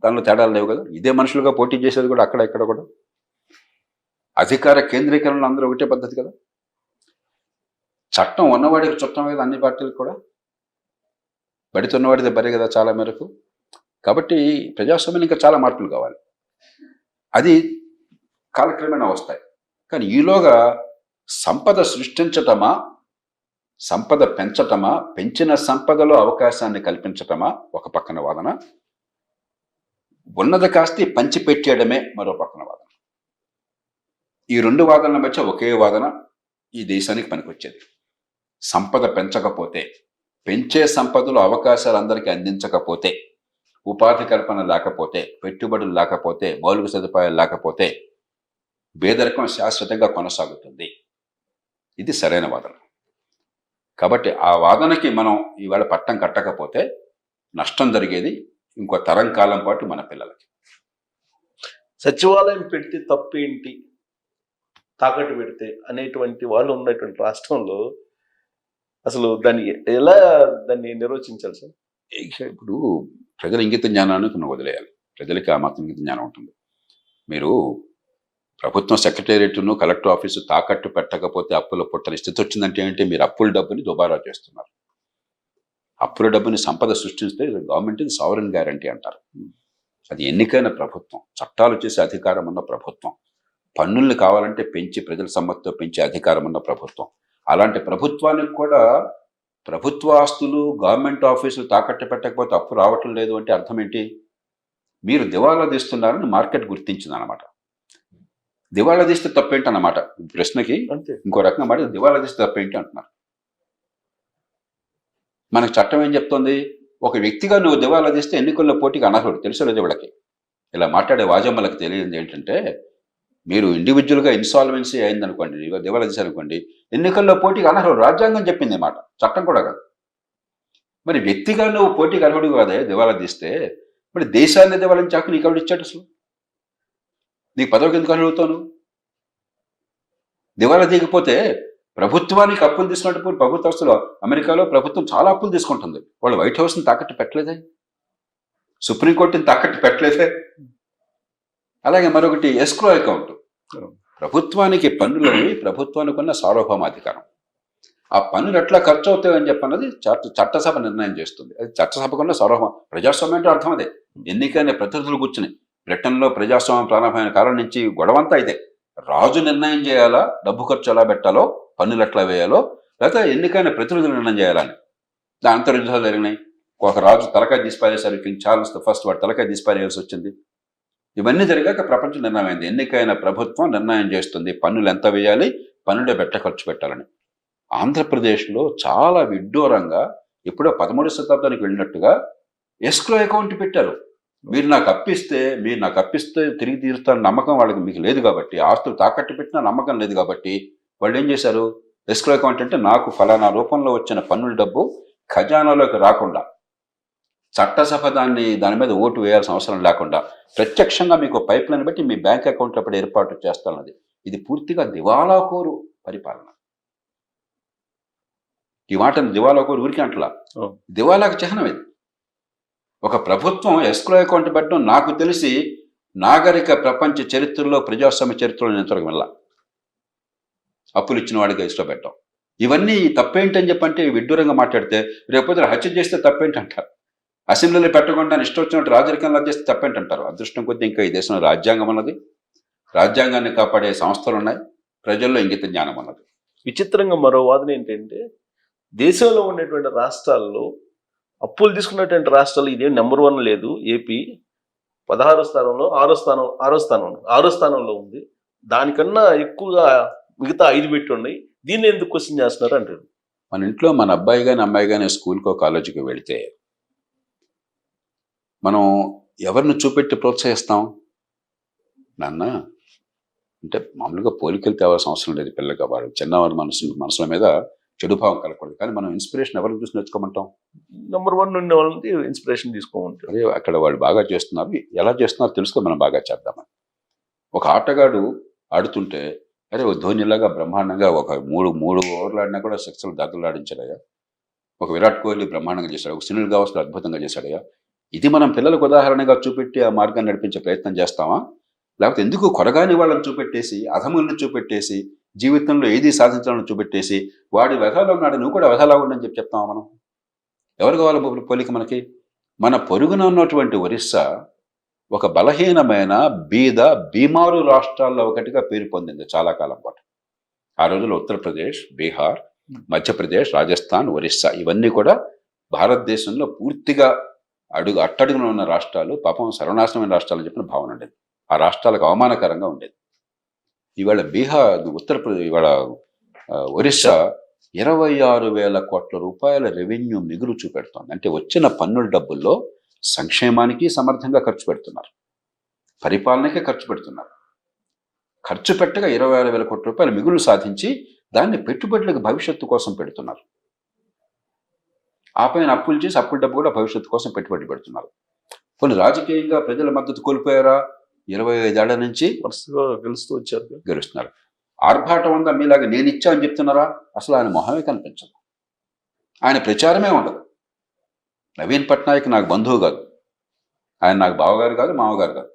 దానిలో తేడాలు లేవు కదా. ఇదే మనుషులుగా పోటీ చేసేది కూడా అక్కడ ఇక్కడ కూడా. అధికార కేంద్రీకరణ అందరూ ఒకటే పద్ధతి కదా. చట్టం ఉన్నవాడికి చుట్టం కదా అన్ని పార్టీలకు కూడా, బడితున్నవాడిదే బరే కదా చాలా మేరకు. కాబట్టి ప్రజాస్వామ్యం ఇంకా చాలా మార్పులు కావాలి. అది కాలక్రమేణా వస్తాయి. కానీ ఈలోగా సంపద సృష్టించటమా, సంపద పెంచటమా, పెంచిన సంపదలో అవకాశాన్ని కల్పించటమా ఒక పక్కన వాదన, ఉన్నది కాస్త పంచిపెట్టేయడమే మరో పక్కన వాదన. ఈ 2 వాదనల మధ్య ఒకే వాదన ఈ దేశానికి పనికొచ్చేది. సంపద పెంచకపోతే, పెంచే సంపదలో అవకాశాలు అందరికీ అందించకపోతే, ఉపాధి కల్పన లేకపోతే, పెట్టుబడులు లేకపోతే, మౌలిక సదుపాయాలు లేకపోతే పేదరికం శాశ్వతంగా కొనసాగుతుంది. ఇది సరైన వాదన. కాబట్టి ఆ వాదనకి మనం ఈవేళ పట్టం కట్టకపోతే నష్టం జరిగేది ఇంకో తరం కాలం పాటు మన పిల్లలకి. సచివాలయం పెడితే తప్పేంటి, తాకట్టు పెడితే అనేటువంటి వాళ్ళు ఉన్నటువంటి రాష్ట్రంలో అసలు దాన్ని నిర్వచించాలి సార్? ఇప్పుడు ప్రజల ఇంగిత జ్ఞానాన్ని కొన్ని వదిలేయాలి. ప్రజలకి ఆ మాత్రం ఇంగిత జ్ఞానం ఉంటుంది. మీరు ప్రభుత్వం సెక్రటేరియట్ను కలెక్టర్ ఆఫీసు తాకట్టు పెట్టకపోతే అప్పుల పుట్టని స్థితి వచ్చిందంటే ఏంటి? మీరు అప్పుల డబ్బుని దుబారా చేస్తున్నారు. అప్పుల డబ్బుని సంపద సృష్టిస్తే గవర్నమెంట్ ఇది సావరెన్ గ్యారంటీ అంటారు. అది ఎన్నికైన ప్రభుత్వం, చట్టాలు చేసే అధికారం ఉన్న ప్రభుత్వం, పన్నుల్ని కావాలంటే పెంచి ప్రజల సమ్మతితో పెంచే అధికారం ఉన్న ప్రభుత్వం. అలాంటి ప్రభుత్వానికి కూడా ప్రభుత్వ ఆస్తులు గవర్నమెంట్ ఆఫీసులు తాకట్టు పెట్టకపోతే అప్పు రావటం లేదు అంటే అర్థం ఏంటి? మీరు దివాలా తీస్తున్నారని మార్కెట్ గుర్తించింది అనమాట. దివాలా తీస్తే తప్పేంటి అన్నమాట. ప్రశ్నకి అంతే. ఇంకో రకంగా మాట, దివాలా తీస్తే తప్పేంటి అంటున్నారు. మనకు చట్టం ఏం చెప్తోంది? ఒక వ్యక్తిగా నువ్వు దివాలా తీస్తే ఎన్నికల్లో పోటీకి అనర్హుడు. తెలుసు లేదు వీళ్ళకి. ఇలా మాట్లాడే వాజమ్మలకు తెలియదు ఏంటంటే, మీరు ఇండివిజువల్గా ఇన్సాల్వెన్సీ అయిందనుకోండి, దివాలా తీశారనుకోండి, ఎన్నికల్లో పోటీకి అనర్హుడు. రాజ్యాంగం చెప్పింది మాట, చట్టం కూడా కాదు. మరి వ్యక్తిగా నువ్వు పోటీకి అర్హుడు కాదే దివాలా తీస్తే, మరి దేశాన్ని దివాలని చాకు నీకు ఎవడు ఇచ్చాడు? అసలు నీకు పదవికి ఎందుకు అర్హుడుతావు? దివాలా తీయకపోతే ప్రభుత్వానికి అప్పులు తీసుకున్నప్పుడు ప్రభుత్వ ఆస్తులు అమెరికాలో ప్రభుత్వం చాలా అప్పులు తీసుకుంటుంది. వాళ్ళు వైట్ హౌస్ని తాకట్టు పెట్టలేదే, సుప్రీంకోర్టుని తాకట్టు పెట్టలేదే. అలాగే మరొకటి ఎస్క్రో అకౌంట్. ప్రభుత్వానికి పన్నులని ప్రభుత్వానికి ఉన్న సార్వభౌమాధికారం. ఆ పన్నులు ఎట్లా ఖర్చు అవుతాయని చెప్పన్నది చట్టసభ నిర్ణయం చేస్తుంది. అది చట్టసభకున్న సార్వభౌమ. ప్రజాస్వామ్యం అంటే అర్థం అదే. ఎన్నికైన ప్రతినిధులు కూర్చుని బ్రిటన్లో ప్రజాస్వామ్యం ప్రారంభమైన కాలం నుంచి గొడవంతా ఇదే. రాజు నిర్ణయం చేయాలా డబ్బు ఖర్చు ఎలా పెట్టాలో, పన్నులు ఎట్లా వేయాలో, లేకపోతే ఎన్నికైన ప్రతినిధులు నిర్ణయం చేయాలని. దాంతో యుద్ధాలు జరిగినాయి. ఒక రాజు తలకాయ తీసిపారేశారు, కింగ్ చార్లెస్ ఫస్ట్, వాడు తలకాయ తీసిపారేయాల్సి వచ్చింది. ఇవన్నీ జరిగాక ప్రపంచం నిర్ణయం అయింది. ఎన్నికైన ప్రభుత్వం నిర్ణయం చేస్తుంది పన్నులు ఎంత వేయాలి, పన్నులే ఖర్చు పెట్టాలని. ఆంధ్రప్రదేశ్లో చాలా విడ్డూరంగా ఎప్పుడో 13వ శతాబ్దానికి వెళ్ళినట్టుగా ఎస్క్రో అకౌంట్ పెట్టారు. మీరు నాకు అప్పిస్తే తిరిగి తీరుస్తాను నమ్మకం వాళ్ళకి మీకు లేదు కాబట్టి, ఆస్తులు తాకట్టు పెట్టినా నమ్మకం లేదు కాబట్టి వాళ్ళు ఏం చేశారు? ఎస్క్రో అకౌంట్ అంటే నాకు ఫలానా రూపంలో వచ్చిన పన్నుల డబ్బు ఖజానాలోకి రాకుండా, చట్టసభ దాని మీద ఓటు వేయాల్సిన అవసరం లేకుండా ప్రత్యక్షంగా మీకు పైప్ లైన్ బట్టి మీ బ్యాంక్ అకౌంట్ అప్పుడు ఏర్పాటు చేస్తానన్నది. ఇది పూర్తిగా దివాలాకోరు పరిపాలన. ఈ మాటను దివాలాకోరు ఊరికి అంటలా, దివాలాకు చిహ్నం ఇది. ఒక ప్రభుత్వం ఎస్క్రో అకౌంట్ పెట్టడం నాకు తెలిసి నాగరిక ప్రపంచ చరిత్రలో, ప్రజాస్వామ్య చరిత్రలో నేను ఇంతవరకు వెళ్ళా. అప్పులు ఇచ్చిన వాడికి ఎస్క్రో పెట్టడం, ఇవన్నీ తప్పేంటని చెప్పంటే విడ్డూరంగా మాట్లాడితే, రేపొద్దున హత్య చేస్తే తప్పేంటి అంటారు. అసెంబ్లీలో పెట్టకుండా ఇష్టం వచ్చినట్టు రాజరికంలో చేస్తే తప్పేంటి అంటారు. అదృష్టం కొద్దీ ఇంకా ఈ దేశంలో రాజ్యాంగం ఉన్నది, రాజ్యాంగాన్ని కాపాడే సంస్థలు ఉన్నాయి, ప్రజల్లో ఇంగిత జ్ఞానం ఉన్నది. విచిత్రంగా మరో వాదన ఏంటంటే, దేశంలో ఉన్నటువంటి రాష్ట్రాల్లో అప్పులు తీసుకున్నటువంటి రాష్ట్రాలు ఇదేం నెంబర్ 1 లేదు. ఏపీ 16వ స్థానంలో 6వ స్థానంలో ఉంది. దానికన్నా ఎక్కువగా మిగతా 5 పెట్టి ఉన్నాయి. దీన్ని ఎందుకు క్వశ్చన్ చేస్తున్నారు అంటారు. మన ఇంట్లో మన అబ్బాయి కానీ అమ్మాయి కానీ స్కూల్కో కాలేజీకి వెళితే మనం ఎవరిని చూపెట్టి ప్రోత్సహిస్తాం? నాన్న అంటే మామూలుగా పోలికలు తేవాల్సిన అవసరం లేదు. పిల్లగా వాడు చిన్నవారి మనసుల మీద చెడు భావం కలగకూడదు. కానీ మనం ఇన్స్పిరేషన్ ఎవరిని చూసి నేర్చుకోమంటాం? నెంబర్ 1 ఉండే వాళ్ళని ఇన్స్పిరేషన్ తీసుకోమంటారు. అదే అక్కడ వాళ్ళు బాగా చేస్తున్నారు, ఎలా చేస్తున్నారు తెలుసుకో, మనం బాగా చేద్దామని. ఒక ఆటగాడు ఆడుతుంటే, అరే ఓ ధోనిలాగా బ్రహ్మాండంగా ఒక మూడు ఓవర్లు ఆడినా కూడా 6లు దాతలు ఆడించాడయ్యా. ఒక విరాట్ కోహ్లీ బ్రహ్మాండంగా చేశాడు, ఒక సునీల్ గవాస్కర్ అద్భుతంగా చేశాడయ్యా. ఇది మనం పిల్లలకు ఉదాహరణగా చూపెట్టి ఆ మార్గాన్ని నడిపించే ప్రయత్నం చేస్తామా? లేకపోతే ఎందుకు కొరగాని వాళ్ళని చూపెట్టేసి, అధములను చూపెట్టేసి, జీవితంలో ఏది సాధించాలని చూపెట్టేసి, వాడి వ్యధాలో ఉన్నాడు నువ్వు కూడా వ్యధాలా ఉండని చెప్తామా మనం? ఎవరు కావాలి పోలిక మనకి? మన పొరుగున ఉన్నటువంటి ఒరిస్సా ఒక బలహీనమైన బీమారు రాష్ట్రాల్లో ఒకటిగా పేరు పొందింది చాలా కాలం పాటు. ఆ రోజుల్లో ఉత్తరప్రదేశ్, బీహార్, మధ్యప్రదేశ్, రాజస్థాన్, ఒరిస్సా ఇవన్నీ కూడా భారతదేశంలో పూర్తిగా అట్టడుగున ఉన్న రాష్ట్రాలు, పాపం సర్వనాశనమైన రాష్ట్రాలు చెప్పిన భావన ఉండేది. ఆ రాష్ట్రాలకు అవమానకరంగా ఉండేది. ఇవాళ ఉత్తరప్రదేశ్, ఇవాళ ఒరిస్సా 26,000 కోట్ల రూపాయల రెవెన్యూ మిగులు చూపెడుతోంది. అంటే వచ్చిన పన్నుల డబ్బుల్లో సంక్షేమానికి సమర్థంగా ఖర్చు పెడుతున్నారు, పరిపాలనకే ఖర్చు పెడుతున్నారు. ఖర్చు పెట్టగా 26,000 కోట్ల రూపాయల మిగులు సాధించి దాన్ని పెట్టుబడులకు భవిష్యత్తు కోసం పెడుతున్నారు. ఆ పైన అప్పులు చేసి అప్పుల డబ్బు కూడా భవిష్యత్తు కోసం పెట్టుబడి పెడుతున్నారు. కొన్ని రాజకీయంగా ప్రజల మద్దతు కోల్పోయారా? 25 ఏళ్ల నుంచి వరుసగా గెలుస్తున్నారు. ఆర్భాటం ఉందా? మీలాగా నేను ఇచ్చా అని చెప్తున్నారా? అసలు ఆయన మొహమే కనిపించదు, ఆయన ప్రచారమే ఉండదు. నవీన్ పట్నాయక్ నాకు బంధువు కాదు, ఆయన నాకు బావగారు కాదు, మామగారు కాదు,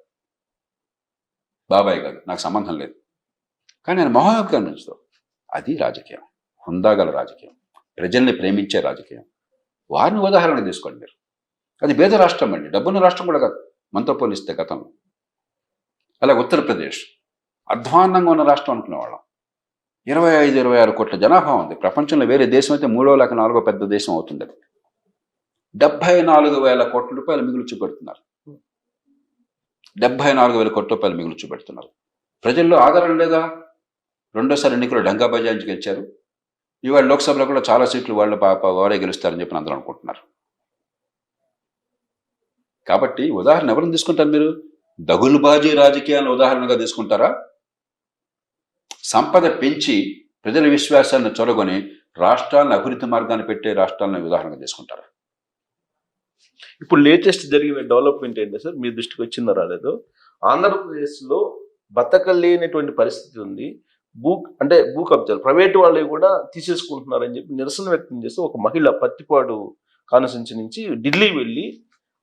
బాబాయ్ కాదు, నాకు సంబంధం లేదు. కానీ ఆయన మొహమే కనిపించదు. అది రాజకీయం, హుందాగల రాజకీయం, ప్రజల్ని ప్రేమించే రాజకీయం. వారిని ఉదాహరణ తీసుకోండి మీరు. అది పేద రాష్ట్రం అండి, డబ్బున్న రాష్ట్రం కూడా కాదు మనతో పోలిస్తే గతంలో. అలాగే ఉత్తరప్రదేశ్ అధ్వాన్నంగా ఉన్న రాష్ట్రం అనుకునేవాళ్ళం. 25-26 కోట్ల జనాభా ఉంది. ప్రపంచంలో వేరే దేశం అయితే 3వ లేక 4వ పెద్ద దేశం అవుతుంది. అది 74,000 కోట్ల రూపాయలు మిగులు చూపెడుతున్నారు. 74,000 కోట్ల రూపాయలు మిగులు చూపెడుతున్నారు. ప్రజల్లో ఆదరణ లేదా? రెండోసారి ఎన్నికలు డంగా బజాయించి గెలిచారు. ఇవాళ లోక్సభలో కూడా చాలా సీట్లు వారే గెలుస్తారని చెప్పి అందరూ అనుకుంటున్నారు. కాబట్టి ఉదాహరణ ఎవరిని తీసుకుంటారు మీరు? దగులుబాజీ రాజకీయాలను ఉదాహరణగా తీసుకుంటారా? సంపద పెంచి ప్రజల విశ్వాసాన్ని చొరగొని రాష్ట్రాలను అభివృద్ధి మార్గాన్ని పెట్టే రాష్ట్రాలను ఉదాహరణగా తీసుకుంటారా? ఇప్పుడు లేటెస్ట్ జరిగిన డెవలప్మెంట్ ఏంటి సార్, మీ దృష్టికి వచ్చిందో రాలేదు? ఆంధ్రప్రదేశ్లో బతకలేనటువంటి పరిస్థితి ఉంది. భూ కబ్జాలు ప్రైవేటు వాళ్ళు కూడా తీసేసుకుంటున్నారని చెప్పి నిరసన వ్యక్తం చేస్తూ ఒక మహిళ పత్తిపాడు కాన్స్టిట్యున్సీ నుంచి ఢిల్లీ వెళ్ళి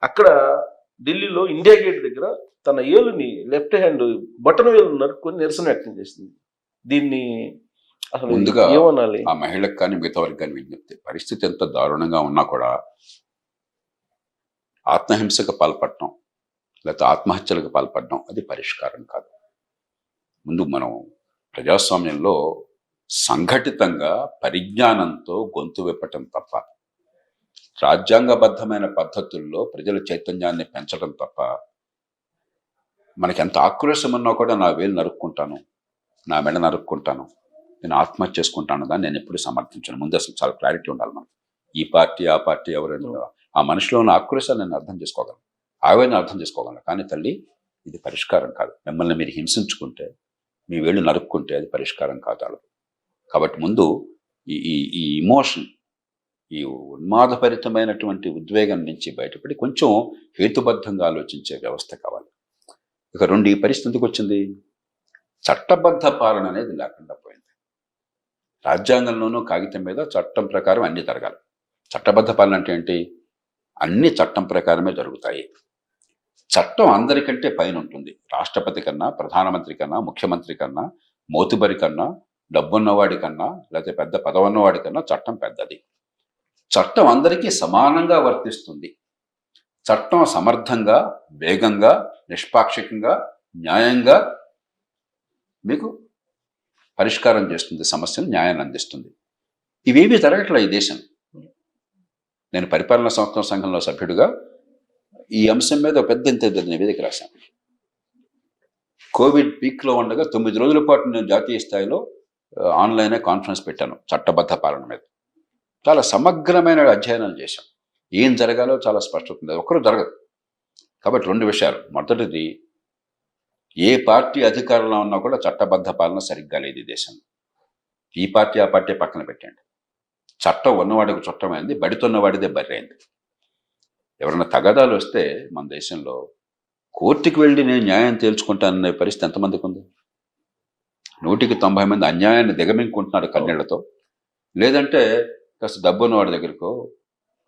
అక్కడ ఢిల్లీలో ఇండియా గేట్ దగ్గర తన ఏలుని లెఫ్ట్ హ్యాండ్ బటన్ వేలు నరుక్కొని నిరసన వ్యక్తం చేసింది. దీన్ని అసలు ముందుగా ఏమనాలి? ఆ మహిళకు కానీ మిగతా వారికి కానీ విజ్ఞప్తి, పరిస్థితి ఎంత దారుణంగా ఉన్నా కూడా ఆత్మహింసకు పాల్పడటం లేకపోతే ఆత్మహత్యలకు పాల్పడడం అది పరిష్కారం కాదు. ముందు మనం ప్రజాస్వామ్యంలో సంఘటితంగా పరిజ్ఞానంతో గొంతు విప్పటం తప్ప, రాజ్యాంగబద్ధమైన పద్ధతుల్లో ప్రజల చైతన్యాన్ని పెంచడం తప్ప, మనకి ఎంత ఆక్రోశం ఉన్నా కూడా నా వేలు నరుక్కుంటాను, నా మెడ నరుక్కుంటాను, నేను ఆత్మహత్య చేసుకుంటాను దాన్ని నేను ఎప్పుడు సమర్థించాను. ముందు అసలు చాలా క్లారిటీ ఉండాలి మనకి. ఈ పార్టీ ఆ పార్టీ ఎవరైనా ఆ మనిషిలో ఉన్న ఆక్రోశాన్ని నేను అర్థం చేసుకోగలను, ఆవేదన అర్థం చేసుకోగలను. కానీ తల్లి, ఇది పరిష్కారం కాదు. మిమ్మల్ని మీరు హింసించుకుంటే, మీ వేళ్ళు నరుక్కుంటే అది పరిష్కారం కాదు. కాబట్టి ముందు ఈ ఇమోషన్, ఈ ఉన్మాదభరితమైనటువంటి ఉద్వేగం నుంచి బయటపడి కొంచెం హేతుబద్ధంగా ఆలోచించే వ్యవస్థ కావాలి. ఇక ఈ పరిస్థితి ఎందుకు వచ్చింది? చట్టబద్ధ పాలన అనేది లేకుండా పోయింది. రాజ్యాంగంలోనూ కాగితం మీద చట్టం ప్రకారం అన్ని జరగాలి. చట్టబద్ధ పాలన అంటే ఏంటి? అన్ని చట్టం ప్రకారమే జరుగుతాయి. చట్టం అందరికంటే పైన ఉంటుంది. రాష్ట్రపతి కన్నా, ప్రధానమంత్రి కన్నా, ముఖ్యమంత్రి కన్నా, మోతుబరి కన్నా, డబ్బున్నవాడి కన్నా, లేకపోతే పెద్ద పదవున్నవాడి కన్నా చట్టం పెద్దది. చట్టం అందరికీ సమానంగా వర్తిస్తుంది. చట్టం సమర్థంగా, వేగంగా, నిష్పాక్షికంగా, న్యాయంగా మీకు పరిష్కారం చేస్తుంది, సమస్యను న్యాయాన్ని అందిస్తుంది. ఇవేమీ జరగట్లే ఈ దేశం. నేను పరిపాలనా సంస్థల సంఘంలో సభ్యుడిగా ఈ అంశం మీద పెద్ద నివేదిక రాశాను. కోవిడ్ పీక్లో ఉండగా 9 రోజుల పాటు నేను జాతీయ స్థాయిలో ఆన్లైన్ కాన్ఫరెన్స్ పెట్టాను చట్టబద్ధ పాలన మీద. చాలా సమగ్రమైన అధ్యయనాలు చేశాం. ఏం జరగాలో చాలా స్పష్టత ఉంది. ఒక్కరు జరగదు. కాబట్టి 2 విషయాలు. మొదటిది, ఏ పార్టీ అధికారంలో ఉన్నా కూడా చట్టబద్ధ పాలన సరిగ్గా లేదు ఈ దేశంలో. ఈ పార్టీ ఆ పార్టీ పక్కన పెట్టండి. చట్టం ఉన్నవాడికి చుట్టమైంది, బడితున్నవాడిదే బర్రైంది. ఎవరైనా తగాదాలు వస్తే మన దేశంలో కోర్టుకి వెళ్ళి నేను న్యాయం తేల్చుకుంటాననే పరిస్థితి ఎంతమందికి ఉంది? 100కి 90 మంది అన్యాయాన్ని దిగమింగుకుంటున్నారు కన్నీళ్లతో. లేదంటే కాస్త డబ్బు ఉన్నవాడి దగ్గరకో,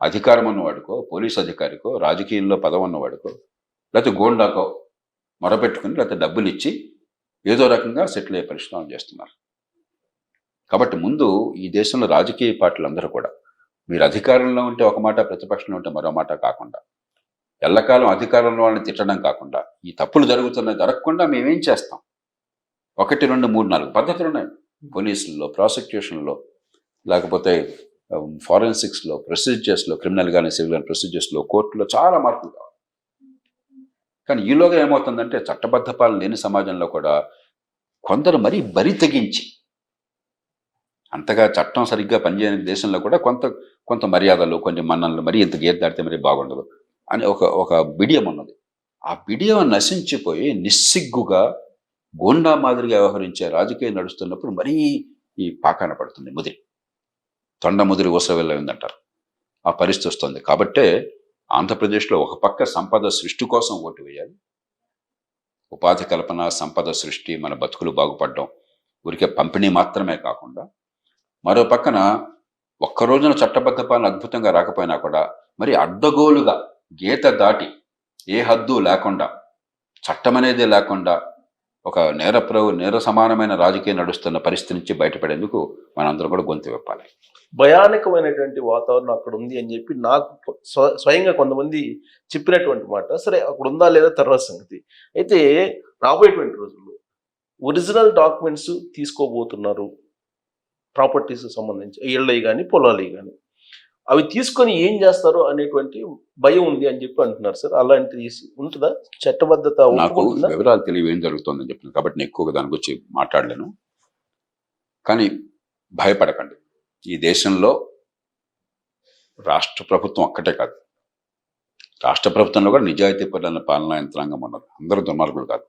అధికారం ఉన్నవాడికో, పోలీస్ అధికారికో, రాజకీయంలో పదవి ఉన్నవాడికో, లేకపోతే గోండాకో మొరపెట్టుకుని లేకపోతే డబ్బులు ఇచ్చి ఏదో రకంగా సెటిల్ అయ్యే పరిశ్రమలు చేస్తున్నారు. కాబట్టి ముందు ఈ దేశంలో రాజకీయ పార్టీలు అందరూ కూడా మీరు అధికారంలో ఉంటే ఒక మాట, ప్రతిపక్షంలో ఉంటే మరో మాట కాకుండా, ఎల్లకాలం అధికారంలో వాళ్ళని తిట్టడం కాకుండా, ఈ తప్పులు జరగకుండా మేమేం చేస్తాం? 1, 2, 3, 4 పద్ధతులు ఉన్నాయి. పోలీసుల్లో, ప్రాసిక్యూషన్లో, లేకపోతే ఫారెన్సిక్స్లో, ప్రొసీజర్స్లో, క్రిమినల్ కానీ సివిల్ కానీ ప్రొసీజర్స్లో, కోర్టులో చాలా మార్పులు కావాలి. కానీ ఈలోగా ఏమవుతుందంటే చట్టబద్ధ పాలన లేని సమాజంలో కూడా కొందరు మరీ బరి తెగించి, అంతగా చట్టం సరిగ్గా పనిచేయని దేశంలో కూడా కొంత మర్యాదలు, కొంచెం మన్ననలు, మరీ ఇంత గీత దాటితే మరీ బాగుండదు అని ఒక బిడియం ఉన్నది. ఆ బిడియం నశించిపోయి నిస్సిగ్గుగా గోండా మాదిరిగా వ్యవహరించే రాజకీయం నడుస్తున్నప్పుడు మరీ ఈ పాకాన పడుతుంది ముదిరి. తొండ ముదిరి ఊసవెళ్ళందంటారు. ఆ పరిస్థితి వస్తుంది. కాబట్టే ఆంధ్రప్రదేశ్లో ఒక పక్క సంపద సృష్టి కోసం ఓటు వేయాలి. ఉపాధి కల్పన, సంపద సృష్టి, మన బతుకులు బాగుపడడం, ఊరికే పంపిణీ మాత్రమే కాకుండా, మరో పక్కన ఒక్క రోజున చట్టబద్ధ పాలన అద్భుతంగా రాకపోయినా కూడా మరి అడ్డగోలుగా గీత దాటి ఏ హద్దు లేకుండా, చట్టం అనేది లేకుండా ఒక నేర సమానమైన రాజకీయం నడుస్తున్న పరిస్థితి నుంచి బయటపడేందుకు మనందరం కూడా గొంతు విప్పాలి. భయానకమైనటువంటి వాతావరణం అక్కడ ఉంది అని చెప్పి నాకు స్వయంగా కొంతమంది చెప్పినటువంటి మాట. సరే, అక్కడ ఉందా లేదా తర్వాత సంగతి. అయితే రాబోయేటువంటి రోజుల్లో ఒరిజినల్ డాక్యుమెంట్స్ తీసుకోబోతున్నారు ప్రాపర్టీస్ సంబంధించి ఇళ్ళవి కానీ పొలాలు కానీ అవి తీసుకొని ఏం చేస్తారు అనేటువంటి భయం ఉంది అని చెప్పి అంటున్నారు సార్. అలాంటిది ఉంటుందా? చట్టబద్ధత నాకు ఒప్పుకుంటుందా? వివరాలు తెలియవు ఏం జరుగుతుందని చెప్తున్నాను కాబట్టి నేను ఎక్కువగా దాని గురించి మాట్లాడలేను. కానీ భయపడకండి. ఈ దేశంలో రాష్ట్ర ప్రభుత్వం ఒక్కటే కాదు, రాష్ట్ర ప్రభుత్వంలో కూడా నిజాయితీ పరులైన పాలనా యంత్రాంగం ఉన్నది. అందరూ దుర్మార్గులు కాదు.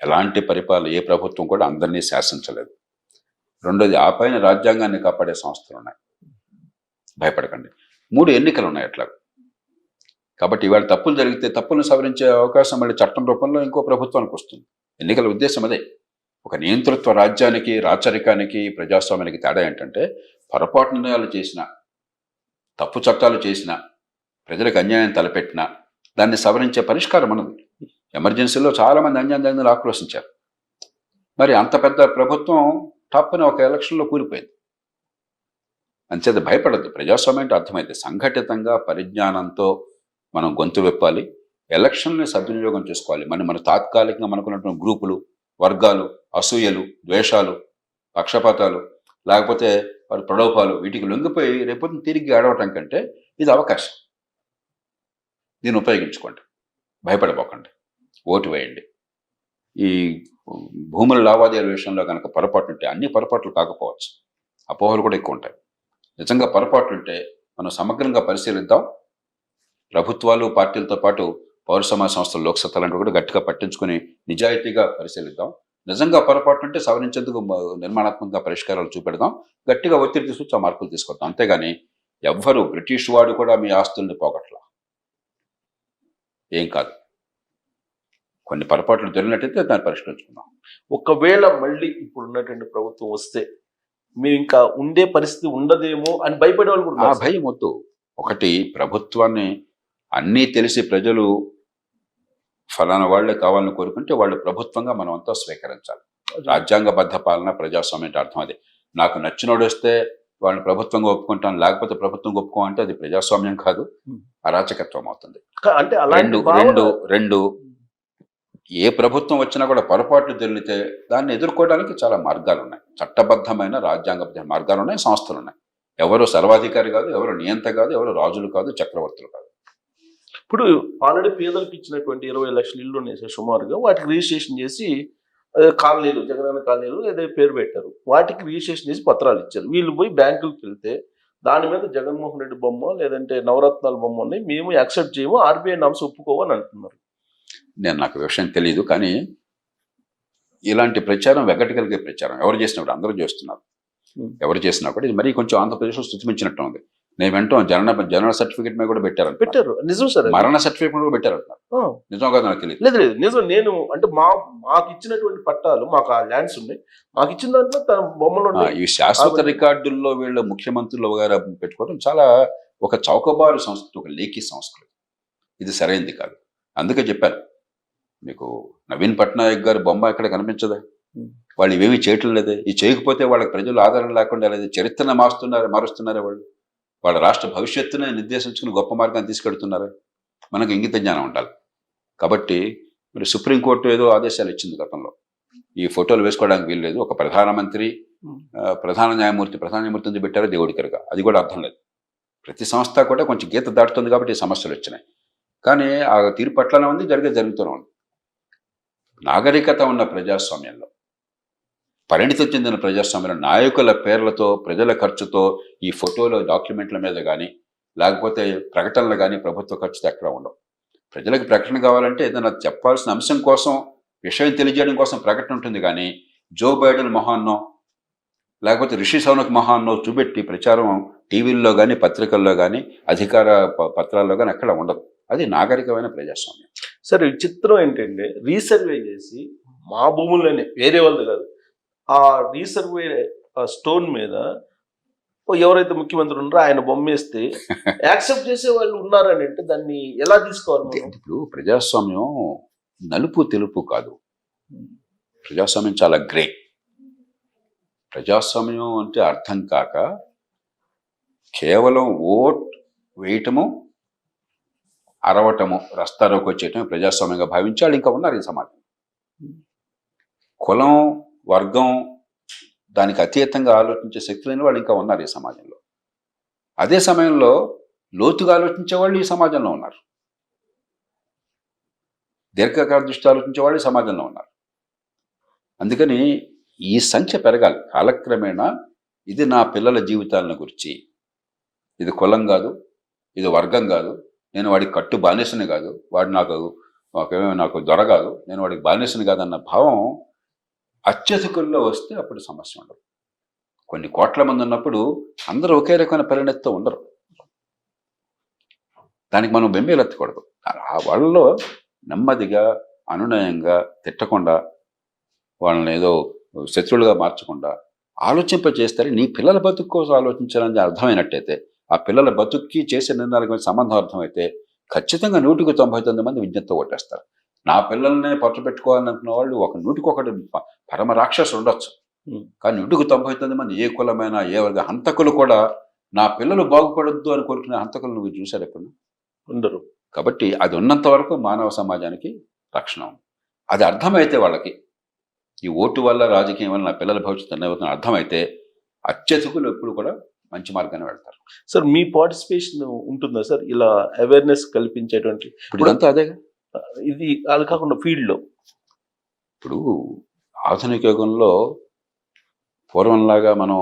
ఎలాంటి పరిపాలన ఏ ప్రభుత్వం కూడా అందరినీ శాసించలేదు. రెండోది, ఆ పైన రాజ్యాంగాన్ని కాపాడే సంస్థలు ఉన్నాయి. భయపడకండి. 3 ఎన్నికలు ఉన్నాయి అట్లా. కాబట్టి ఇవాళ తప్పులు జరిగితే తప్పులను సవరించే అవకాశం మళ్ళీ చట్టం రూపంలో ఇంకో ప్రభుత్వానికి వస్తుంది. ఎన్నికల ఉద్దేశం అదే. ఒక నియంతృత్వ రాజ్యానికి, రాచరికానికి, ప్రజాస్వామ్యానికి తేడా ఏంటంటే పొరపాటు నిర్ణయాలు చేసిన, తప్పు చట్టాలు చేసిన, ప్రజలకు అన్యాయం తలపెట్టినా దాన్ని సవరించే పరిష్కారం అన్నది. ఎమర్జెన్సీలో చాలామంది అన్యాయం ఆక్రోశించారు. మరి అంత పెద్ద ప్రభుత్వం తప్పని ఒక ఎలక్షన్లో కూలిపోయింది. అంచేత భయపడద్దు. ప్రజాస్వామ్యం అంటే అర్థమైతే సంఘటితంగా పరిజ్ఞానంతో మనం గొంతు విప్పాలి. ఎలక్షన్ని సద్వినియోగం చేసుకోవాలి. మన తాత్కాలికంగా మనకున్నటువంటి గ్రూపులు, వర్గాలు, అసూయలు, ద్వేషాలు, పక్షపాతాలు, లేకపోతే వారి ప్రలోభాలు, వీటికి లొంగిపోయి రేపొద్దున తిరిగి ఆడవటం కంటే ఇది అవకాశం. దీన్ని ఉపయోగించుకోండి. భయపడిపోకండి. ఓటు వేయండి. ఈ భూముల లావాదేవీల విషయంలో కనుక పొరపాటు ఉంటే, అన్ని పొరపాట్లు కాకపోవచ్చు, అపోహలు కూడా ఎక్కువ ఉంటాయి. నిజంగా పొరపాట్లు ఉంటే మనం సమగ్రంగా పరిశీలిద్దాం. ప్రభుత్వాలు, పార్టీలతో పాటు పౌర సమాజ సంస్థలు, లోక్సత్తా లాంటివి కూడా గట్టిగా పట్టించుకుని నిజాయితీగా పరిశీలిద్దాం. నిజంగా పొరపాటు ఉంటే సవరించేందుకు నిర్మాణాత్మకంగా పరిష్కారాలు చూపెడదాం. గట్టిగా ఒత్తిడి తీసుకొచ్చి ఆ మార్పులు తీసుకొద్దాం. అంతేగాని ఎవ్వరూ, బ్రిటిష్ వాడు కూడా మీ ఆస్తుల్ని పోగొట్ల. ఏం కాదు. కొన్ని పొరపాట్లు జరిగినట్టయితే దాన్ని పరిష్కరించుకుందాం. ఒకవేళ మళ్ళీ ఇప్పుడు ఉన్నటువంటి ప్రభుత్వం వస్తే మేము ఇంకా ఉండే పరిస్థితి ఉండదేమో అని భయపడే వాళ్ళు కూడా ఆ ఉన్నారు సార్. భయం వద్దు. ఒకటి, ప్రభుత్వాన్ని అన్నీ తెలిసి ప్రజలు ఫలానా వాళ్లే కావాలని కోరుకుంటే వాళ్ళు ప్రభుత్వంగా మనం అంతా స్వీకరించాలి. రాజ్యాంగబద్ధ పాలన, ప్రజాస్వామ్యం అంటే అర్థం అదే. నాకు నచ్చినోడు వస్తే వాళ్ళని ప్రభుత్వంగా ఒప్పుకుంటాను, లేకపోతే ప్రభుత్వం ఒప్పుకోమంటే అది ప్రజాస్వామ్యం కాదు, అరాచకత్వం అవుతుంది. అంటే అలాంటి రెండు ఏ ప్రభుత్వం వచ్చినా కూడా పొరపాట్లు జరిగితే దాన్ని ఎదుర్కోవడానికి చాలా మార్గాలు ఉన్నాయి. చట్టబద్ధమైన రాజ్యాంగబద్ధ మార్గాలు ఉన్నాయి, సంస్థలు ఉన్నాయి. ఎవరు సర్వాధికారి కాదు, ఎవరు నియంత కాదు, ఎవరు రాజులు కాదు, చక్రవర్తులు కాదు. ఇప్పుడు ఆల్రెడీ పేదలకు ఇచ్చినటువంటి 20 లక్షల ఇల్లు ఉన్నాయి సార్ సుమారుగా. వాటికి రిజిస్ట్రేషన్ చేసి కాలనీలు, జగనన్న కాలనీలు ఏదో పేరు పెట్టారు. వాటికి రిజిస్ట్రేషన్ చేసి పత్రాలు ఇచ్చారు. వీళ్ళు పోయి బ్యాంకులకు వెళ్తే దాని మీద జగన్మోహన్ రెడ్డి బొమ్మ లేదంటే నవరత్నాల బొమ్మ ఉన్నాయి, మేము యాక్సెప్ట్ చేయము, ఆర్బీఐ నామ్స్ ఒప్పుకోవని అంటున్నారు. నాకు విషయం తెలియదు, కానీ ఇలాంటి ప్రచారం వెగటగలిగే ప్రచారం ఎవరు చేసినప్పుడు అందరూ చేస్తున్నారు. ఎవరు చేసినా కూడా ఇది మరీ కొంచెం ఆంధ్రప్రదేశ్లో స్థుతిమించినట్టు ఉంది. నేను వెంటనే జనన సర్టిఫికేట్ మీద కూడా పెట్టారు. నిజం సార్. మరణ సర్టిఫికేట్ కూడా పెట్టారంటున్నారు. నిజం కాదు నాకు తెలియదు. లేదు నిజం. నేను అంటే మాకు ఇచ్చినటువంటి పట్టాలు, మాకు ఆ ల్యాండ్స్ ఉన్నాయి, మాకు ఇచ్చిన దాంట్లో తన బొమ్మలు ఈ శాశ్వత రికార్డుల్లో వీళ్ళు ముఖ్యమంత్రులు గారు పెట్టుకోవడం చాలా ఒక చౌకబారు సంస్కృతి, ఒక లేఖీ సంస్కృతి. ఇది సరైనది కాదు. అందుకే చెప్పాను మీకు, నవీన్ పట్నాయక్ గారి బొమ్మ ఎక్కడ కనిపించదా? వాళ్ళు ఇవేమీ చేయటం లేదే. ఈ చేయకపోతే వాళ్ళకి ప్రజలు ఆదరణ లేకుండా లేదు, చరిత్రను మారుస్తున్నారే వాళ్ళు. వాళ్ళ రాష్ట్ర భవిష్యత్తునే నిర్దేశించుకుని గొప్ప మార్గాన్ని తీసుకెడుతున్నారు. మనకు ఇంగిత జ్ఞానం ఉండాలి. కాబట్టి మరి సుప్రీంకోర్టు ఏదో ఆదేశాలు ఇచ్చింది గతంలో, ఈ ఫోటోలు వేసుకోవడానికి వీల్లేదు. ఒక ప్రధానమంత్రి, ప్రధాన న్యాయమూర్తిని పెట్టారో దేవుడికరుగా, అది కూడా అర్థం లేదు. ప్రతి సంస్థ కూడా కొంచెం గీత దాటుతుంది కాబట్టి ఈ సమస్యలు వచ్చినాయి. కానీ ఆ తీర్పు పట్లనే ఉంది, జరుగుతూనే ఉంది. నాగరికత ఉన్న ప్రజాస్వామ్యంలో, పరిణితి చెందిన ప్రజాస్వామ్యంలో నాయకుల పేర్లతో, ప్రజల ఖర్చుతో ఈ ఫోటోలు, డాక్యుమెంట్ల మీద కానీ లేకపోతే ప్రకటనలు కానీ ప్రభుత్వ ఖర్చుతో ఎక్కడ ఉండవు. ప్రజలకు ప్రకటన కావాలంటే ఏదైనా చెప్పాల్సిన అంశం కోసం, విషయం తెలియజేయడం కోసం ప్రకటన ఉంటుంది. కానీ జో బైడెన్ మొహాన్నో లేకపోతే రిషి సౌనక్ మొహాన్నో చూపెట్టి ప్రచారం టీవీల్లో కానీ, పత్రికల్లో కానీ, అధికార పత్రాల్లో కానీ ఎక్కడ ఉండదు. అది నాగరికమైన ప్రజాస్వామ్యం. సరే, చిత్రం ఏంటంటే రీసర్వే చేసి మా భూముల్లోనే, వేరే వాళ్ళది కాదు, ఆ రీసర్వే స్టోన్ మీద ఎవరైతే ముఖ్యమంత్రి ఉన్నారో ఆయన బొమ్మ వేస్తే యాక్సెప్ట్ చేసే వాళ్ళు ఉన్నారని అంటే దాన్ని ఎలా తీసుకోవాలి? ఇప్పుడు ప్రజాస్వామ్యం నలుపు తెలుపు కాదు. ప్రజాస్వామ్యం చాలా గ్రే. ప్రజాస్వామ్యం అంటే అర్థం కాక కేవలం ఓట్ వేయటము, అరవటము, రస్తారోకి వచ్చేయటం ప్రజాస్వామ్యంగా భావించి వాళ్ళు ఇంకా ఉన్నారు ఈ సమాజం. కులం, వర్గం, దానికి అతీతంగా ఆలోచించే శక్తి లేని వాళ్ళు ఇంకా ఉన్నారు ఈ సమాజంలో. అదే సమయంలో లోతుగా ఆలోచించే వాళ్ళు ఈ సమాజంలో ఉన్నారు. దీర్ఘకాల దృష్టి ఆలోచించే వాళ్ళు ఈ సమాజంలో ఉన్నారు. అందుకని ఈ సంఖ్య పెరగాలి కాలక్రమేణా. ఇది నా పిల్లల జీవితాలను గురించి, ఇది కులం కాదు, ఇది వర్గం కాదు, నేను వాడికి కట్టు బానిసని కాదు, వాడు నాకు దొర కాదు, నేను వాడికి బానిసని కాదన్న భావం అత్యధికుల్లో వస్తే అప్పుడు సమస్య ఉండదు. కొన్ని కోట్ల మంది ఉన్నప్పుడు అందరూ ఒకే రకమైన పరిణతితో ఉండరు. దానికి మనం బెంబేలెత్తకూడదు. ఆ వాళ్ళలో నెమ్మదిగా అనునయంగా తిట్టకుండా, వాళ్ళని ఏదో శత్రువులుగా మార్చకుండా ఆలోచింపజేస్తారు. నీ పిల్లల బతుకు కోసం ఆలోచించాలని అర్థమైనట్టయితే, ఆ పిల్లల బతుక్కి చేసే నిర్ణయాలకు సంబంధం అర్థమైతే ఖచ్చితంగా 199 మంది విజ్ఞతతో కొట్టేస్తారు. నా పిల్లల్నే పట్టు పెట్టుకోవాలనుకున్న వాళ్ళు 100కి పరమ రాక్షసులు ఉండొచ్చు, కానీ 199 మంది ఏ కులమైనా ఏ వర్గ హంతకులు కూడా నా పిల్లలు బాగుపడొద్దు అని కోరుకునే హంతకులు నువ్వు చూశారు ఎప్పుడు? ఉండరు. కాబట్టి అది ఉన్నంత వరకు మానవ సమాజానికి రక్షణ ఉంది. అది అర్థమైతే వాళ్ళకి, ఈ ఓటు వల్ల రాజకీయం వల్ల నా పిల్లల భవిష్యత్తు అనే అర్థమైతే అత్యధికులు ఎప్పుడు కూడా మంచి మార్గాన్ని వెళ్తారు. సార్ మీ పార్టిసిపేషన్ ఉంటుందా సార్ ఇలా అవేర్నెస్ కల్పించేటువంటి? ఇప్పుడు ఇదంతా అదేగా. ఇది అది కాకుండా ఫీల్డ్లో ఇప్పుడు ఆధునిక యుగంలో పూర్వంలాగా మనం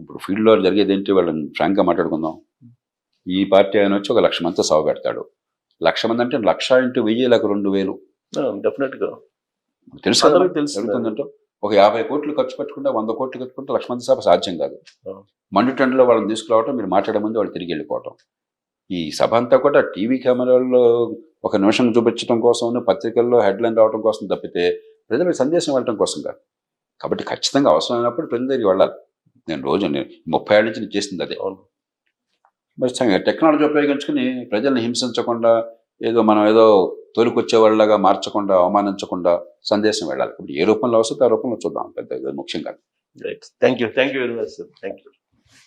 ఇప్పుడు ఫీల్డ్లో జరిగేది ఏంటి? వాళ్ళని ఫ్రాంక్గా మాట్లాడుకుందాం. ఈ పార్టీ ఆయన వచ్చి 1,00,000 మందితో సభ పెడతాడు. 1,00,000 మంది అంటే 1,00,000 × 1000 లేక 2,000. డెఫినెట్గా తెలుసు జరుగుతుందంటే ఒక 50 కోట్లు ఖర్చు పెట్టుకుంటే 100 కోట్లు పెట్టుకుంటే 1,00,000 మంది సభ సాధ్యం కాదు. మండుటెండలో వాళ్ళని తీసుకురావటం, మీరు మాట్లాడే ముందు వాళ్ళు తిరిగి వెళ్ళిపోవటం. ఈ సభ అంతా కూడా టీవీ కెమెరాల్లో ఒక నిమిషం చూపించడం కోసం, పత్రికల్లో హెడ్లైన్ రావడం కోసం తప్పితే ప్రజలకు సందేశం వెళ్ళటం కోసం కాదు. కాబట్టి ఖచ్చితంగా అవసరమైనప్పుడు ప్రజల దగ్గరికి వెళ్ళాలి. నేను 30 ఏళ్ళ నుంచి నేను చేసింది అదే. మరి టెక్నాలజీ ఉపయోగించుకుని ప్రజల్ని హింసించకుండా, మనం ఏదో తోలుకొచ్చే వాళ్ళగా మార్చకుండా, అవమానించకుండా సందేశం వెళ్ళాలి. కాబట్టి ఏ రూపంలో వస్తే ఆ రూపంలో చూద్దాం. పెద్ద ముఖ్యం కాదు. Right. Thank you very much sir. Thank you.